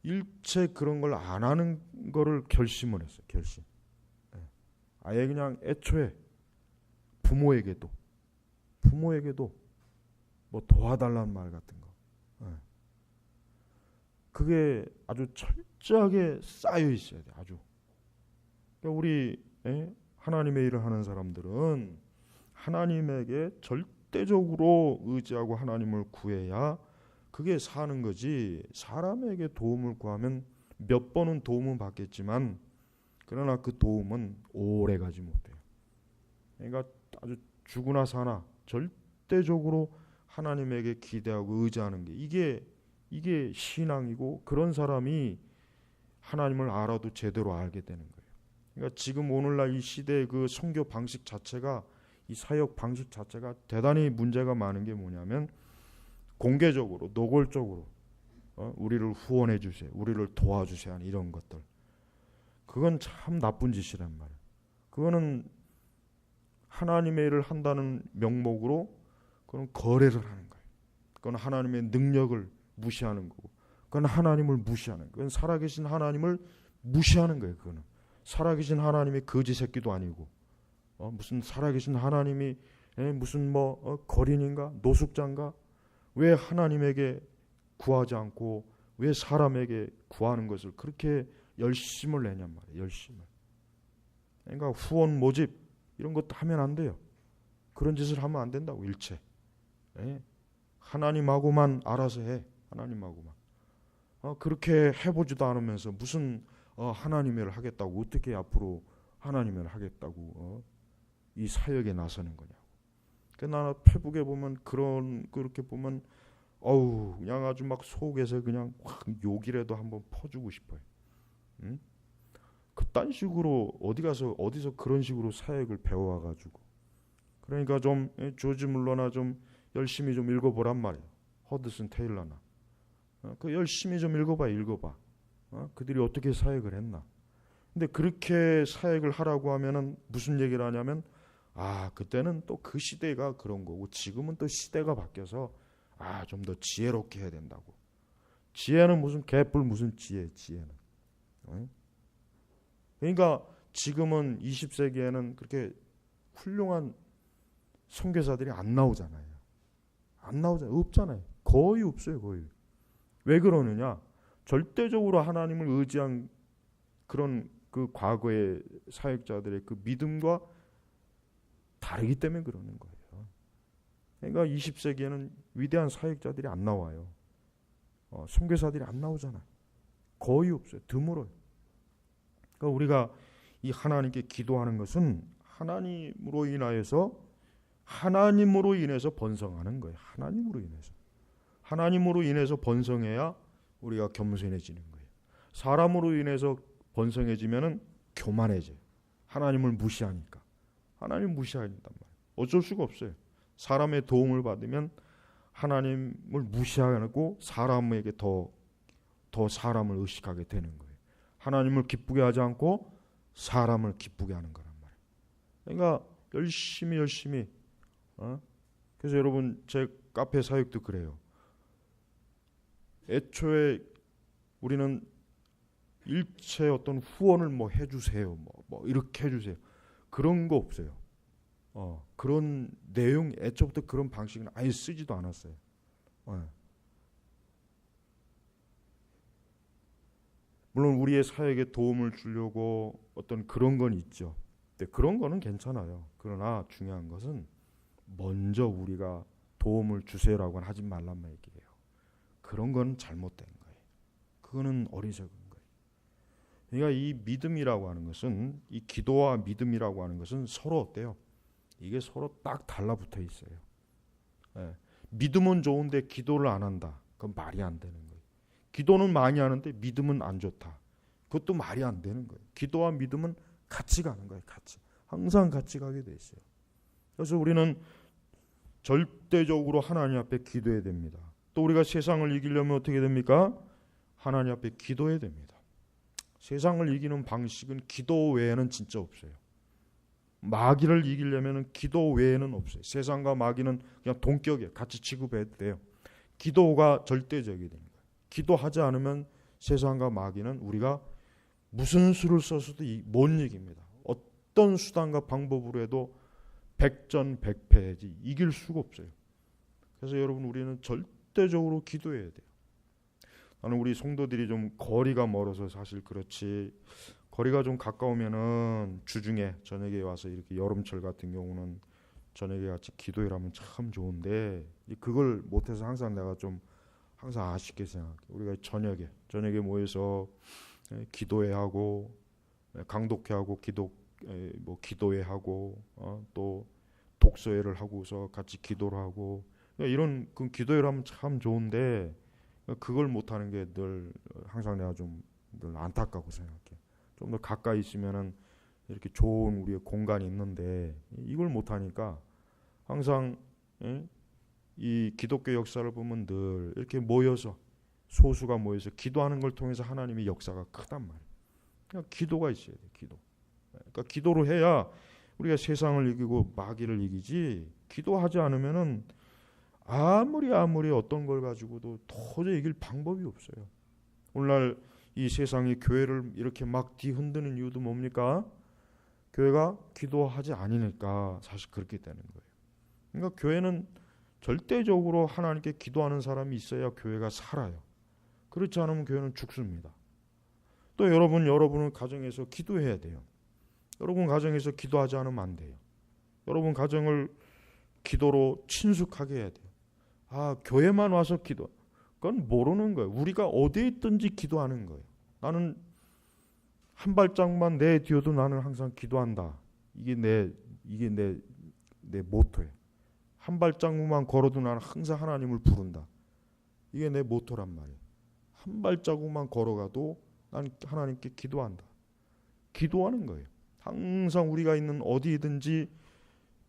일체 그런 걸 안 하는 거를 결심을 했어요. 결심. 아예 그냥 애초에 부모에게도 뭐 도와달라는 말 같은 거. 그게 아주 철저하게 쌓여 있어야 돼. 아주. 그러니까 우리 하나님의 일을 하는 사람들은 하나님에게 절대적으로 의지하고 하나님을 구해야 그게 사는 거지. 사람에게 도움을 구하면 몇 번은 도움은 받겠지만 그러나 그 도움은 오래 가지 못해요. 그러니까 아주 죽으나 사나 절대적으로 하나님에게 기대하고 의지하는 게 이게 신앙이고, 그런 사람이 하나님을 알아도 제대로 알게 되는 거예요. 그러니까 지금 오늘날 이 시대의 그 선교 방식 자체가, 이 사역 방식 자체가 대단히 문제가 많은 게 뭐냐면 공개적으로 노골적으로 우리를 후원해 주세요, 우리를 도와주세요 하는 이런 것들. 그건 참 나쁜 짓이란 말이에요. 그거는 하나님의 일을 한다는 명목으로 그건 거래를 하는 거예요. 그건 하나님의 능력을 무시하는 거고, 그건 하나님을 무시하는 거예요. 그건 살아계신 하나님을 무시하는 거예요. 그거는 살아계신 하나님이 거지 새끼도 아니고 무슨 살아계신 하나님이 무슨 거린인가 노숙자인가? 왜 하나님에게 구하지 않고 왜 사람에게 구하는 것을 그렇게 열심을 내냔 말이에요. 열심을. 그러니까 후원 모집 이런 것도 하면 안 돼요. 그런 짓을 하면 안 된다고. 일체 하나님하고만 알아서 해. 하나님하고만. 그렇게 해보지도 않으면서 무슨 하나님을 하겠다고, 어떻게 앞으로 하나님을 하겠다고 이 사역에 나서는 거냐고. 나는 페북에 보면 그렇게 보면 그냥 아주 막 속에서 그냥 확 욕이라도 한번 퍼주고 싶어요. 응? 그딴 식으로 어디서 그런 식으로 사역을 배워와가지고. 그러니까 좀 조지 물러나 좀 열심히 좀 읽어보란 말이에요. 허드슨 테일러나. 그 열심히 좀 읽어봐. 그들이 어떻게 사역을 했나. 근데 그렇게 사역을 하라고 하면은 무슨 얘기를 하냐면 그때는 또 그 시대가 그런 거고 지금은 또 시대가 바뀌어서 좀 더 지혜롭게 해야 된다고. 지혜는 무슨 개뿔 무슨 지혜는. 그러니까 지금은 20세기에는 그렇게 훌륭한 선교사들이 안 나오잖아요. 없잖아요. 거의 없어요. 거의. 왜 그러느냐? 절대적으로 하나님을 의지한 그런 그 과거의 사역자들의 그 믿음과 다르기 때문에 그러는 거예요. 그러니까 20세기에는 위대한 사역자들이 안 나와요. 선교사들이 안 나오잖아요. 거의 없어요. 드물어요. 그러니까 우리가 이 하나님께 기도하는 것은 하나님으로 인해서 번성하는 거예요. 하나님으로 인해서 번성해야 우리가 겸손해지는 거예요. 사람으로 인해서 번성해지면은 교만해져요. 하나님을 무시하니까. 하나님 무시해야 된단 말이에요. 어쩔 수가 없어요. 사람의 도움을 받으면 하나님을 무시하고 사람에게 더 사람을 의식하게 되는 거예요. 하나님을 기쁘게 하지 않고 사람을 기쁘게 하는 거란 말이에요. 그러니까 열심히 그래서 여러분 제 카페 사역도 그래요. 애초에 우리는 일체 어떤 후원을 해주세요, 이렇게 해주세요, 그런 거 없어요. 그런 내용 애초부터 그런 방식은 아예 쓰지도 않았어요. 물론 우리의 사역에 도움을 주려고 어떤 그런 건 있죠. 근데 그런 거는 괜찮아요. 그러나 중요한 것은 먼저 우리가 도움을 주세요라고는 하지 말란 말이에요. 그런 건 잘못된 거예요. 그거는 어리석은 거예요. 그러니까 이 믿음이라고 하는 것은, 이 기도와 믿음이라고 하는 것은 서로 어때요? 이게 서로 딱 달라붙어 있어요. 믿음은 좋은데 기도를 안 한다. 그건 말이 안 되는 거예요. 기도는 많이 하는데 믿음은 안 좋다. 그것도 말이 안 되는 거예요. 기도와 믿음은 같이 가는 거예요. 항상 같이 가게 돼 있어요. 그래서 우리는 절대적으로 하나님 앞에 기도해야 됩니다. 또 우리가 세상을 이기려면 어떻게 됩니까? 하나님 앞에 기도해야 됩니다. 세상을 이기는 방식은 기도 외에는 진짜 없어요. 마귀를 이기려면 기도 외에는 없어요. 세상과 마귀는 그냥 동격이에요. 같이 취급해야 돼요. 기도가 절대적이 되는 거예요. 기도하지 않으면 세상과 마귀는 우리가 무슨 수를 써서도 못 이깁니다. 어떤 수단과 방법으로 해도 백전백패지 이길 수가 없어요. 그래서 여러분 우리는 절대적으로 기도해야 돼요. 나는 우리 성도들이 좀 거리가 멀어서 사실 그렇지, 거리가 좀 가까우면은 주중에 저녁에 와서 이렇게 여름철 같은 경우는 저녁에 같이 기도회를 하면 참 좋은데, 그걸 못해서 항상 내가 좀 항상 아쉽게 생각해. 우리가 저녁에 모여서 기도회 하고 강독회 하고 기도회 하고 또 독서회를 하고서 같이 기도를 하고, 이런 그 기도회를 하면 참 좋은데 그걸 못하는 게 늘 항상 내가 좀 늘 안타깝고 생각해. 좀 더 가까이 있으면은 이렇게 좋은 우리의 공간이 있는데 이걸 못하니까 항상 이 기독교 역사를 보면 늘 이렇게 모여서 소수가 모여서 기도하는 걸 통해서 하나님의 역사가 크단 말이에요. 그러니까 기도가 있어야 돼. 기도. 그러니까 기도를 해야 우리가 세상을 이기고 마귀를 이기지, 기도하지 않으면은 아무리 어떤 걸 가지고도 도저히 이길 방법이 없어요. 오늘날 이 세상이 교회를 이렇게 막 뒤흔드는 이유도 뭡니까? 교회가 기도하지 않으니까 사실 그렇게 되는 거예요. 그러니까 교회는 절대적으로 하나님께 기도하는 사람이 있어야 교회가 살아요. 그렇지 않으면 교회는 죽습니다. 또 여러분은 가정에서 기도해야 돼요. 여러분 가정에서 기도하지 않으면 안 돼요. 여러분 가정을 기도로 친숙하게 해야 돼요. 교회만 와서 기도, 그건 모르는 거예요. 우리가 어디에 있든지 기도하는 거예요. 나는 한 발짝만 내디뎌도 나는 항상 기도한다. 이게 내 모토예요. 한 발자국만 걸어도 나는 항상 하나님을 부른다. 이게 내 모토란 말이에요. 한 발자국만 걸어가도 난 하나님께 기도한다. 기도하는 거예요. 항상 우리가 있는 어디든지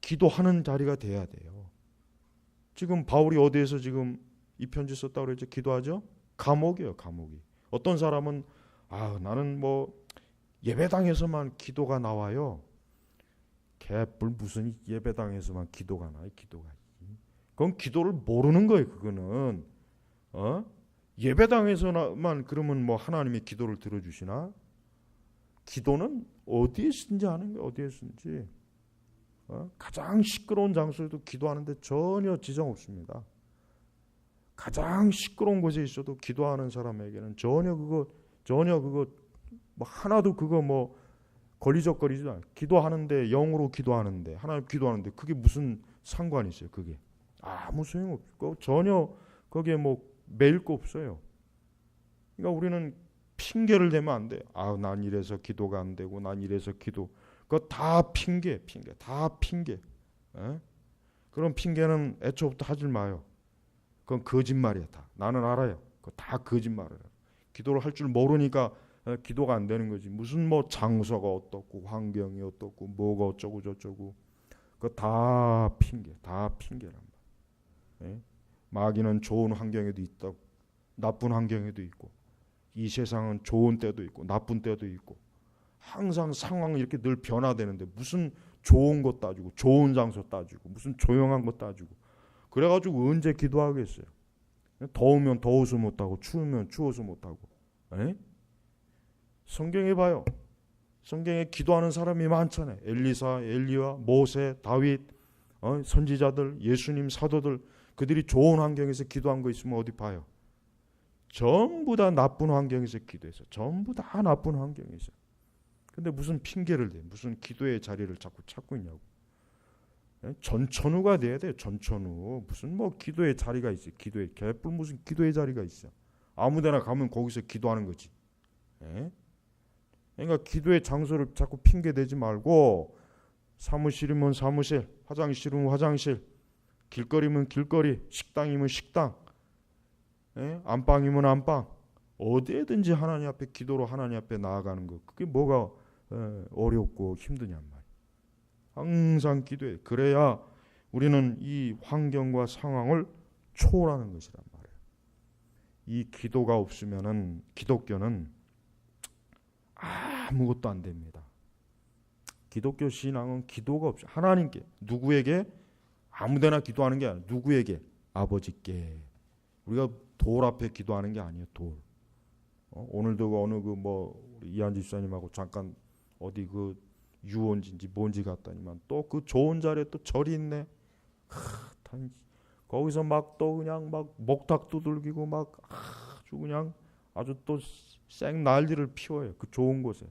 기도하는 자리가 돼야 돼요. 지금 바울이 어디에서 지금 이 편지 썼다고 그랬죠? 기도하죠? 감옥이에요, 감옥이. 어떤 사람은 나는 뭐 예배당에서만 기도가 나와요. 개뿔 무슨 예배당에서만 기도가 나요, 기도가. 그건 기도를 모르는 거예요, 그거는. 예배당에서만 그러면 뭐 하나님이 기도를 들어주시나? 기도는 어디에 쓰는지 아는 거예요, 어디에 쓰는지. 가장 시끄러운 장소에도 기도하는데 전혀 지장 없습니다. 가장 시끄러운 곳에 있어도 기도하는 사람에게는 전혀 그거 뭐 하나도 그거 뭐 걸리적거리지도 않아요. 기도하는데, 영으로 기도하는데, 하나님 기도하는데 그게 무슨 상관이 있어요? 그게 아무 소용없고 전혀 거기에 뭐 매일 거 없어요. 그러니까 우리는 핑계를 대면 안 돼요. 난 이래서 기도가 안 되고, 난 이래서 기도. 그거 다 핑계. 다 핑계. 그런 핑계는 애초부터 하지 마요. 그건 거짓말이야, 다. 나는 알아요. 그거 다 거짓말이에요. 기도를 할 줄 모르니까 기도가 안 되는 거지. 무슨 뭐 장소가 어떻고, 환경이 어떻고, 뭐가 어쩌고 저쩌고. 그거 다 핑계란 말이에요. 마귀는 좋은 환경에도 있다고, 나쁜 환경에도 있고, 이 세상은 좋은 때도 있고 나쁜 때도 있고, 항상 상황이 이렇게 늘 변화되는데 무슨 좋은 것 따지고, 좋은 장소 따지고, 무슨 조용한 것 따지고, 그래가지고 언제 기도하겠어요? 더우면 더워서 못하고, 추우면 추워서 못하고. 성경에 봐요. 성경에 기도하는 사람이 많잖아요. 엘리사, 엘리야, 모세, 다윗, 선지자들, 예수님, 사도들, 그들이 좋은 환경에서 기도한 거 있으면 어디 봐요? 전부 다 나쁜 환경에서 기도했어요. 전부 다 나쁜 환경에서. 근데 무슨 핑계를 대? 무슨 기도의 자리를 자꾸 찾고 있냐고. 전천후가 돼야 돼요. 전천후. 무슨 뭐 기도의 자리가 있어요. 기도의 개뿔 무슨 기도의 자리가 있어. 아무데나 가면 거기서 기도하는 거지. 그러니까 기도의 장소를 자꾸 핑계 대지 말고, 사무실이면 사무실, 화장실이면 화장실, 길거리면 길거리, 식당이면 식당, 안방이면 안방, 어디에든지 하나님 앞에 기도로 하나님 앞에 나아가는 거, 그게 뭐가 어렵고 힘드냔 말이에요. 항상 기도해. 그래야 우리는 이 환경과 상황을 초월하는 것이란 말이에요. 이 기도가 없으면은 기독교는 아무것도 안 됩니다. 기독교 신앙은 기도가 없어요. 하나님께, 누구에게? 아무데나 기도하는 게 아니에요. 누구에게? 아버지께. 우리가 돌 앞에 기도하는 게 아니에요. 돌. 오늘도 어느 우리 이한지 집사님하고 잠깐 어디 유원지인지 뭔지 갔더니만 또 그 좋은 자리에 또 절이 있네. 거기서 막 또 그냥 막 목탁 두들기고 막 아주 그냥 아주 또 생 난리를 피워요. 그 좋은 곳에.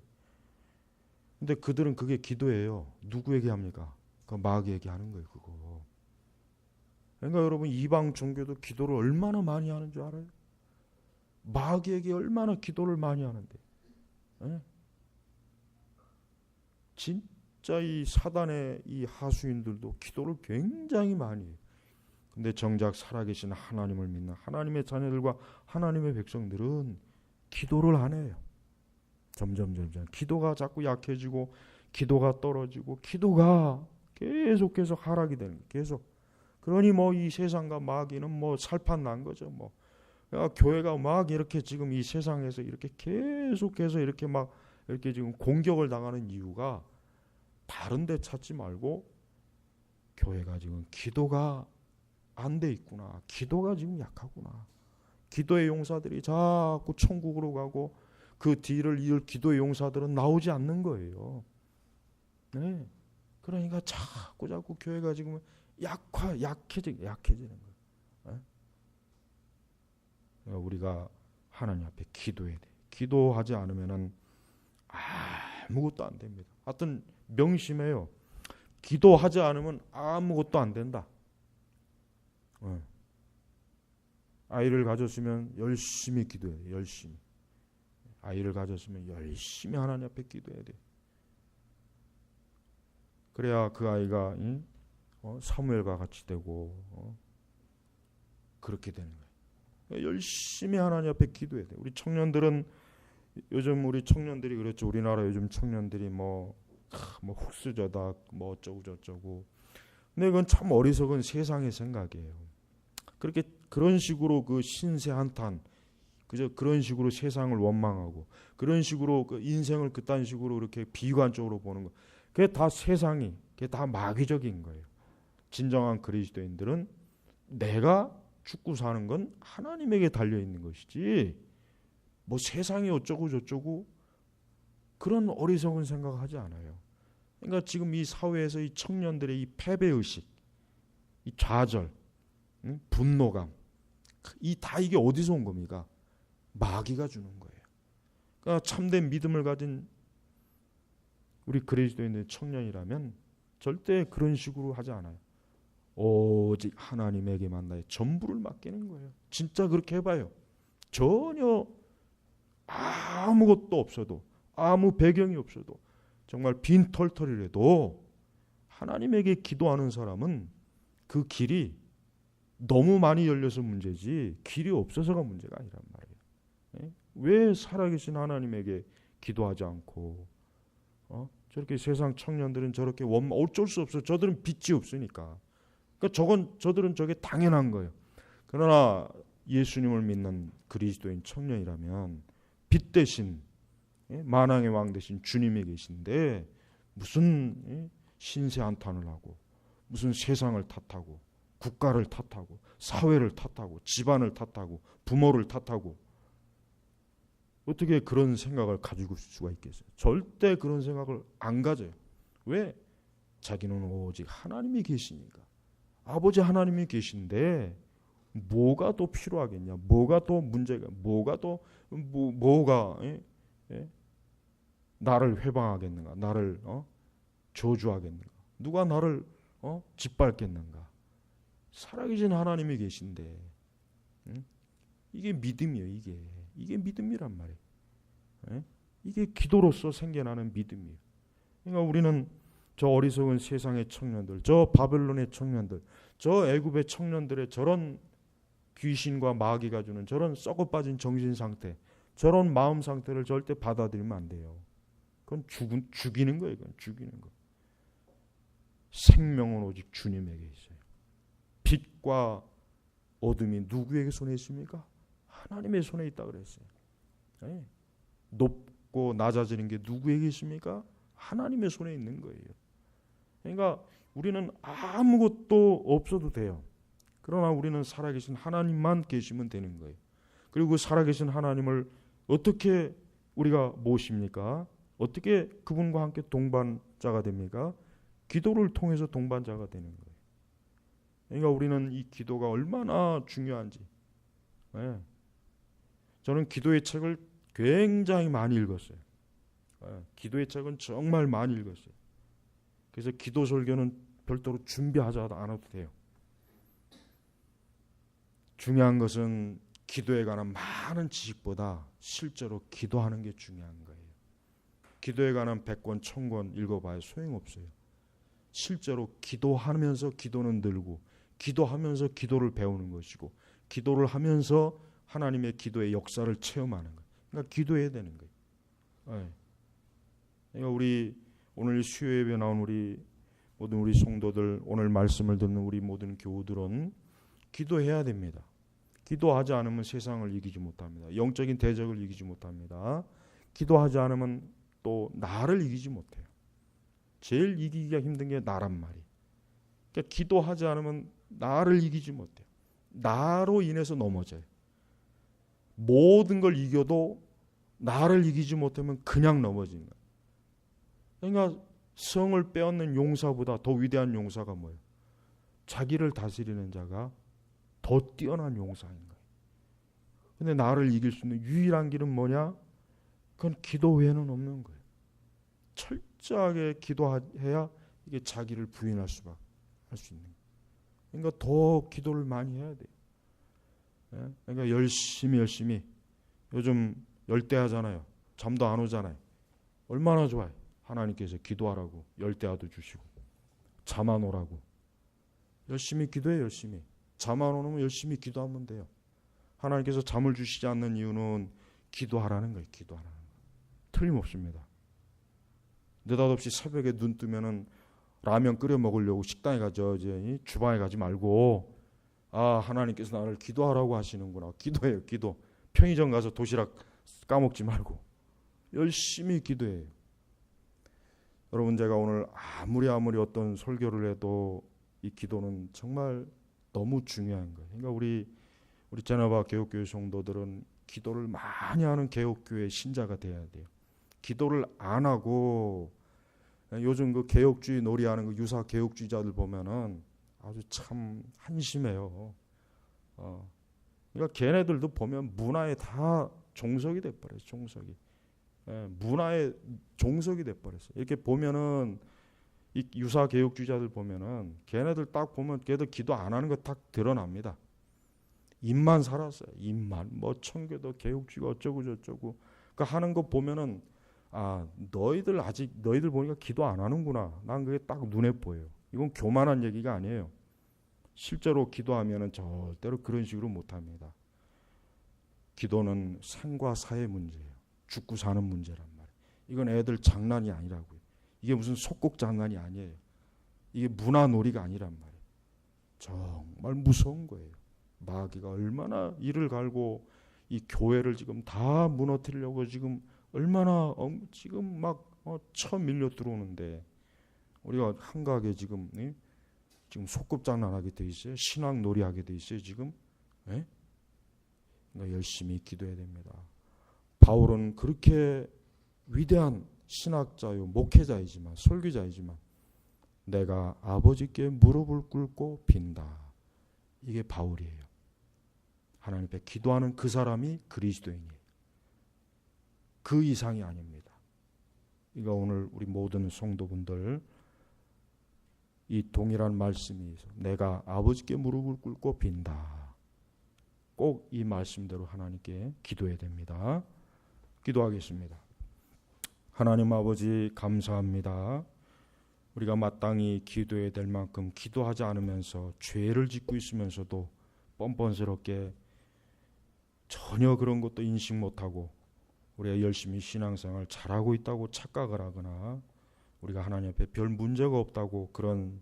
근데 그들은 그게 기도예요. 누구에게 합니까? 그 마귀에게 하는 거예요. 그거. 그러니까 여러분 이방 종교도 기도를 얼마나 많이 하는 줄 알아요? 마귀에게 얼마나 기도를 많이 하는데. 예? 진짜 이 사단의 이 하수인들도 기도를 굉장히 많이 해요. 근데 정작 살아계신 하나님을 믿는 하나님의 자녀들과 하나님의 백성들은 기도를 안 해요. 점점 기도가 자꾸 약해지고 기도가 떨어지고 기도가 계속 하락이 되는 거예요. 계속. 그러니 뭐 이 세상과 마귀는 뭐 살판 난 거죠. 뭐 교회가 막 이렇게 지금 이 세상에서 이렇게 계속해서 이렇게 막 이렇게 지금 공격을 당하는 이유가 다른 데 찾지 말고 교회가 지금 기도가 안 돼 있구나. 기도가 지금 약하구나. 기도의 용사들이 자꾸 천국으로 가고 그 뒤를 이을 기도의 용사들은 나오지 않는 거예요. 네. 그러니까 자꾸 교회가 지금 약해지는 거예요. 네? 우리가 하나님 앞에 기도해야 돼. 기도하지 않으면은 아무것도 안 됩니다. 하여튼 명심해요. 기도하지 않으면 아무것도 안 된다. 아이를 가졌으면 열심히 기도해야 돼. 열심히. 아이를 가졌으면 열심히 하나님 앞에 기도해야 돼. 그래야 그 아이가 사무엘과 같이 되고 그렇게 되는 거예요. 열심히 하나님 앞에 기도해야 돼. 우리 청년들은 요즘 우리 청년들이 그렇죠. 우리나라 요즘 청년들이 뭐 흑수저다 뭐 어쩌고 저쩌고. 근데 그건 참 어리석은 세상의 생각이에요. 그런 식으로 그 신세 한탄, 그저 그런 식으로 세상을 원망하고 그런 식으로 그 인생을 그딴 식으로 이렇게 비관적으로 보는 거. 그게 다 세상이, 그게 다 마귀적인 거예요. 진정한 그리스도인들은 내가 죽고 사는 건 하나님에게 달려 있는 것이지 뭐 세상이 어쩌고 저쩌고 그런 어리석은 생각하지 않아요. 그러니까 지금 이 사회에서 이 청년들의 이 패배의식, 이 좌절, 분노감, 이게 어디서 온 겁니까? 마귀가 주는 거예요. 그러니까 참된 믿음을 가진 우리 그리스도인의 청년이라면 절대 그런 식으로 하지 않아요. 오직 하나님에게만 나의 전부를 맡기는 거예요. 진짜 그렇게 해봐요. 전혀 아무것도 없어도, 아무 배경이 없어도, 정말 빈털털이라도 하나님에게 기도하는 사람은 그 길이 너무 많이 열려서 문제지 길이 없어서가 문제가 아니란 말이에요. 왜 살아계신 하나님에게 기도하지 않고 저렇게 세상 청년들은 저렇게 어쩔 수 없어요. 저들은 빚이 없으니까. 그러니까 저들은 저게 당연한 거예요. 그러나 예수님을 믿는 그리스도인 청년이라면 빚 대신 만왕의 왕 대신 주님이 계신데 무슨 신세 한탄을 하고 무슨 세상을 탓하고 국가를 탓하고 사회를 탓하고 집안을 탓하고 부모를 탓하고 어떻게 그런 생각을 가지고 있을 수가 있겠어요? 절대 그런 생각을 안 가져요. 왜? 자기는 오직 하나님이 계시니까. 아버지 하나님이 계신데 뭐가 또 필요하겠냐? 뭐가 또 문제가? 뭐가 또 뭐가 나를 회방하겠는가? 나를 저주하겠는가? 누가 나를 짓밟겠는가? 살아계신 하나님이 계신데 이게 믿음이에요. 이게 믿음이란 말이에요. 이게 기도로서 생겨나는 믿음이에요. 그러니까 우리는 저 어리석은 세상의 청년들, 저 바벨론의 청년들, 저 애굽의 청년들의 저런 귀신과 마귀가 주는 저런 썩어 빠진 정신 상태, 저런 마음 상태를 절대 받아들이면 안 돼요. 그건 죽이는 거예요. 그건 죽이는 거. 생명은 오직 주님에게 있어요. 빛과 어둠이 누구에게 손에 있습니까? 하나님의 손에 있다 그랬어요. 네. 높고 낮아지는 게 누구에게 있습니까? 하나님의 손에 있는 거예요. 그러니까 우리는 아무것도 없어도 돼요. 그러나 우리는 살아계신 하나님만 계시면 되는 거예요. 그리고 그 살아계신 하나님을 어떻게 우리가 모십니까? 어떻게 그분과 함께 동반자가 됩니까? 기도를 통해서 동반자가 되는 거예요. 그러니까 우리는 이 기도가 얼마나 중요한지. 예. 저는 기도의 책을 굉장히 많이 읽었어요. 예. 기도의 책은 정말 많이 읽었어요. 그래서 기도 설교는 별도로 준비하지 않아도 돼요. 중요한 것은 기도에 관한 많은 지식보다 실제로 기도하는 게 중요한 거예요. 기도에 관한 100권, 1000권 읽어봐야 소용없어요. 실제로 기도하면서 기도는 늘고, 기도하면서 기도를 배우는 것이고, 기도를 하면서 하나님의 기도의 역사를 체험하는 거예요. 그러니까 기도해야 되는 거예요. 네. 그러니까 우리 오늘 수요 예배 나온 모든 우리 성도들, 오늘 말씀을 듣는 우리 모든 교우들은 기도해야 됩니다. 기도하지 않으면 세상을 이기지 못합니다. 영적인 대적을 이기지 못합니다. 기도하지 않으면 또 나를 이기지 못해요. 제일 이기기가 힘든 게 나란 말이에요. 그러니까 기도하지 않으면 나를 이기지 못해요. 나로 인해서 넘어져요. 모든 걸 이겨도 나를 이기지 못하면 그냥 넘어지는 거예요. 그러니까 성을 빼앗는 용사보다 더 위대한 용사가 뭐예요? 자기를 다스리는 자가 더 뛰어난 용사인 거예요. 근데 나를 이길 수 있는 유일한 길은 뭐냐? 그건 기도 외에는 없는 거예요. 철저하게 기도해야 이게 자기를 부인할 수밖에 할 수 있는 거예요. 그러니까 더 기도를 많이 해야 돼요. 그러니까 열심히 요즘 열대야잖아요. 잠도 안 오잖아요. 얼마나 좋아요. 하나님께서 기도하라고 열대야도 주시고 잠 안 오라고. 열심히 기도해. 열심히. 잠 안 오면 열심히 기도하면 돼요. 하나님께서 잠을 주시지 않는 이유는 기도하라는 거예요. 기도하라는 거예요. 틀림없습니다. 느닷없이 새벽에 눈 뜨면은 라면 끓여 먹으려고 식당에 가죠. 이제 주방에 가지 말고, 아, 하나님께서 나를 기도하라고 하시는구나. 기도해요. 기도. 편의점 가서 도시락 까먹지 말고 열심히 기도해요. 여러분, 제가 오늘 아무리 어떤 설교를 해도 이 기도는 정말 너무 중요한 거예요. 그러니까 우리 제너바 개혁교회 성도들은 기도를 많이 하는 개혁교회 신자가 돼야 돼요. 기도를 안 하고 요즘 그 개혁주의 놀이하는 그 유사 개혁주의자들 보면은 아주 참 한심해요. 그러니까 걔네들도 보면 문화에 다 종속이 돼버려요. 종속이. 문화의 종속이 돼버렸어요. 이렇게 보면은 이 유사 개혁주의자들 보면은 걔네들 딱 보면 걔들 기도 안 하는 거 딱 드러납니다. 입만 살았어요. 입만 뭐 청교도 개혁주의가 어쩌고 저쩌고. 그러니까 하는 거 보면은 아, 너희들 보니까 기도 안 하는구나. 난 그게 딱 눈에 보여요. 이건 교만한 얘기가 아니에요. 실제로 기도하면은 절대로 그런 식으로 못합니다. 기도는 생과 사의 문제예요. 죽고 사는 문제란 말이에요. 이건 애들 장난이 아니라고요. 이게 무슨 속국 장난이 아니에요. 이게 문화놀이가 아니란 말이에요. 정말 무서운 거예요. 마귀가 얼마나 이를 갈고 이 교회를 지금 다 무너뜨리려고 지금 얼마나 지금 막 쳐밀려 들어오는데 우리가 한가하게 지금 속꿉장난하게 돼 있어요. 신앙놀이하게 돼 있어요. 지금. 그러니까 열심히 기도해야 됩니다. 바울은 그렇게 위대한 신학자요, 목회자이지만 설교자이지만 내가 아버지께 무릎을 꿇고 빈다. 이게 바울이에요. 하나님 앞에 기도하는 그 사람이 그리스도인이에요. 그 이상이 아닙니다. 이거 오늘 우리 모든 성도분들 이 동일한 말씀이 있어요. 내가 아버지께 무릎을 꿇고 빈다. 꼭 이 말씀대로 하나님께 기도해야 됩니다. 기도하겠습니다. 하나님 아버지 감사합니다. 우리가 마땅히 기도해야 될 만큼 기도하지 않으면서 죄를 짓고 있으면서도 뻔뻔스럽게 전혀 그런 것도 인식 못하고 우리가 열심히 신앙생활 잘하고 있다고 착각을 하거나 우리가 하나님 앞에 별 문제가 없다고 그런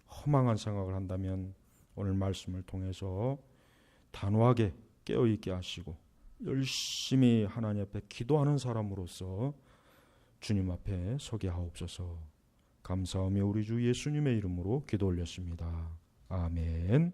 허망한 생각을 한다면 오늘 말씀을 통해서 단호하게 깨어있게 하시고 열심히 하나님 앞에 기도하는 사람으로서 주님 앞에 서게 하옵소서. 감사하며 우리 주 예수님의 이름으로 기도 올렸습니다. 아멘.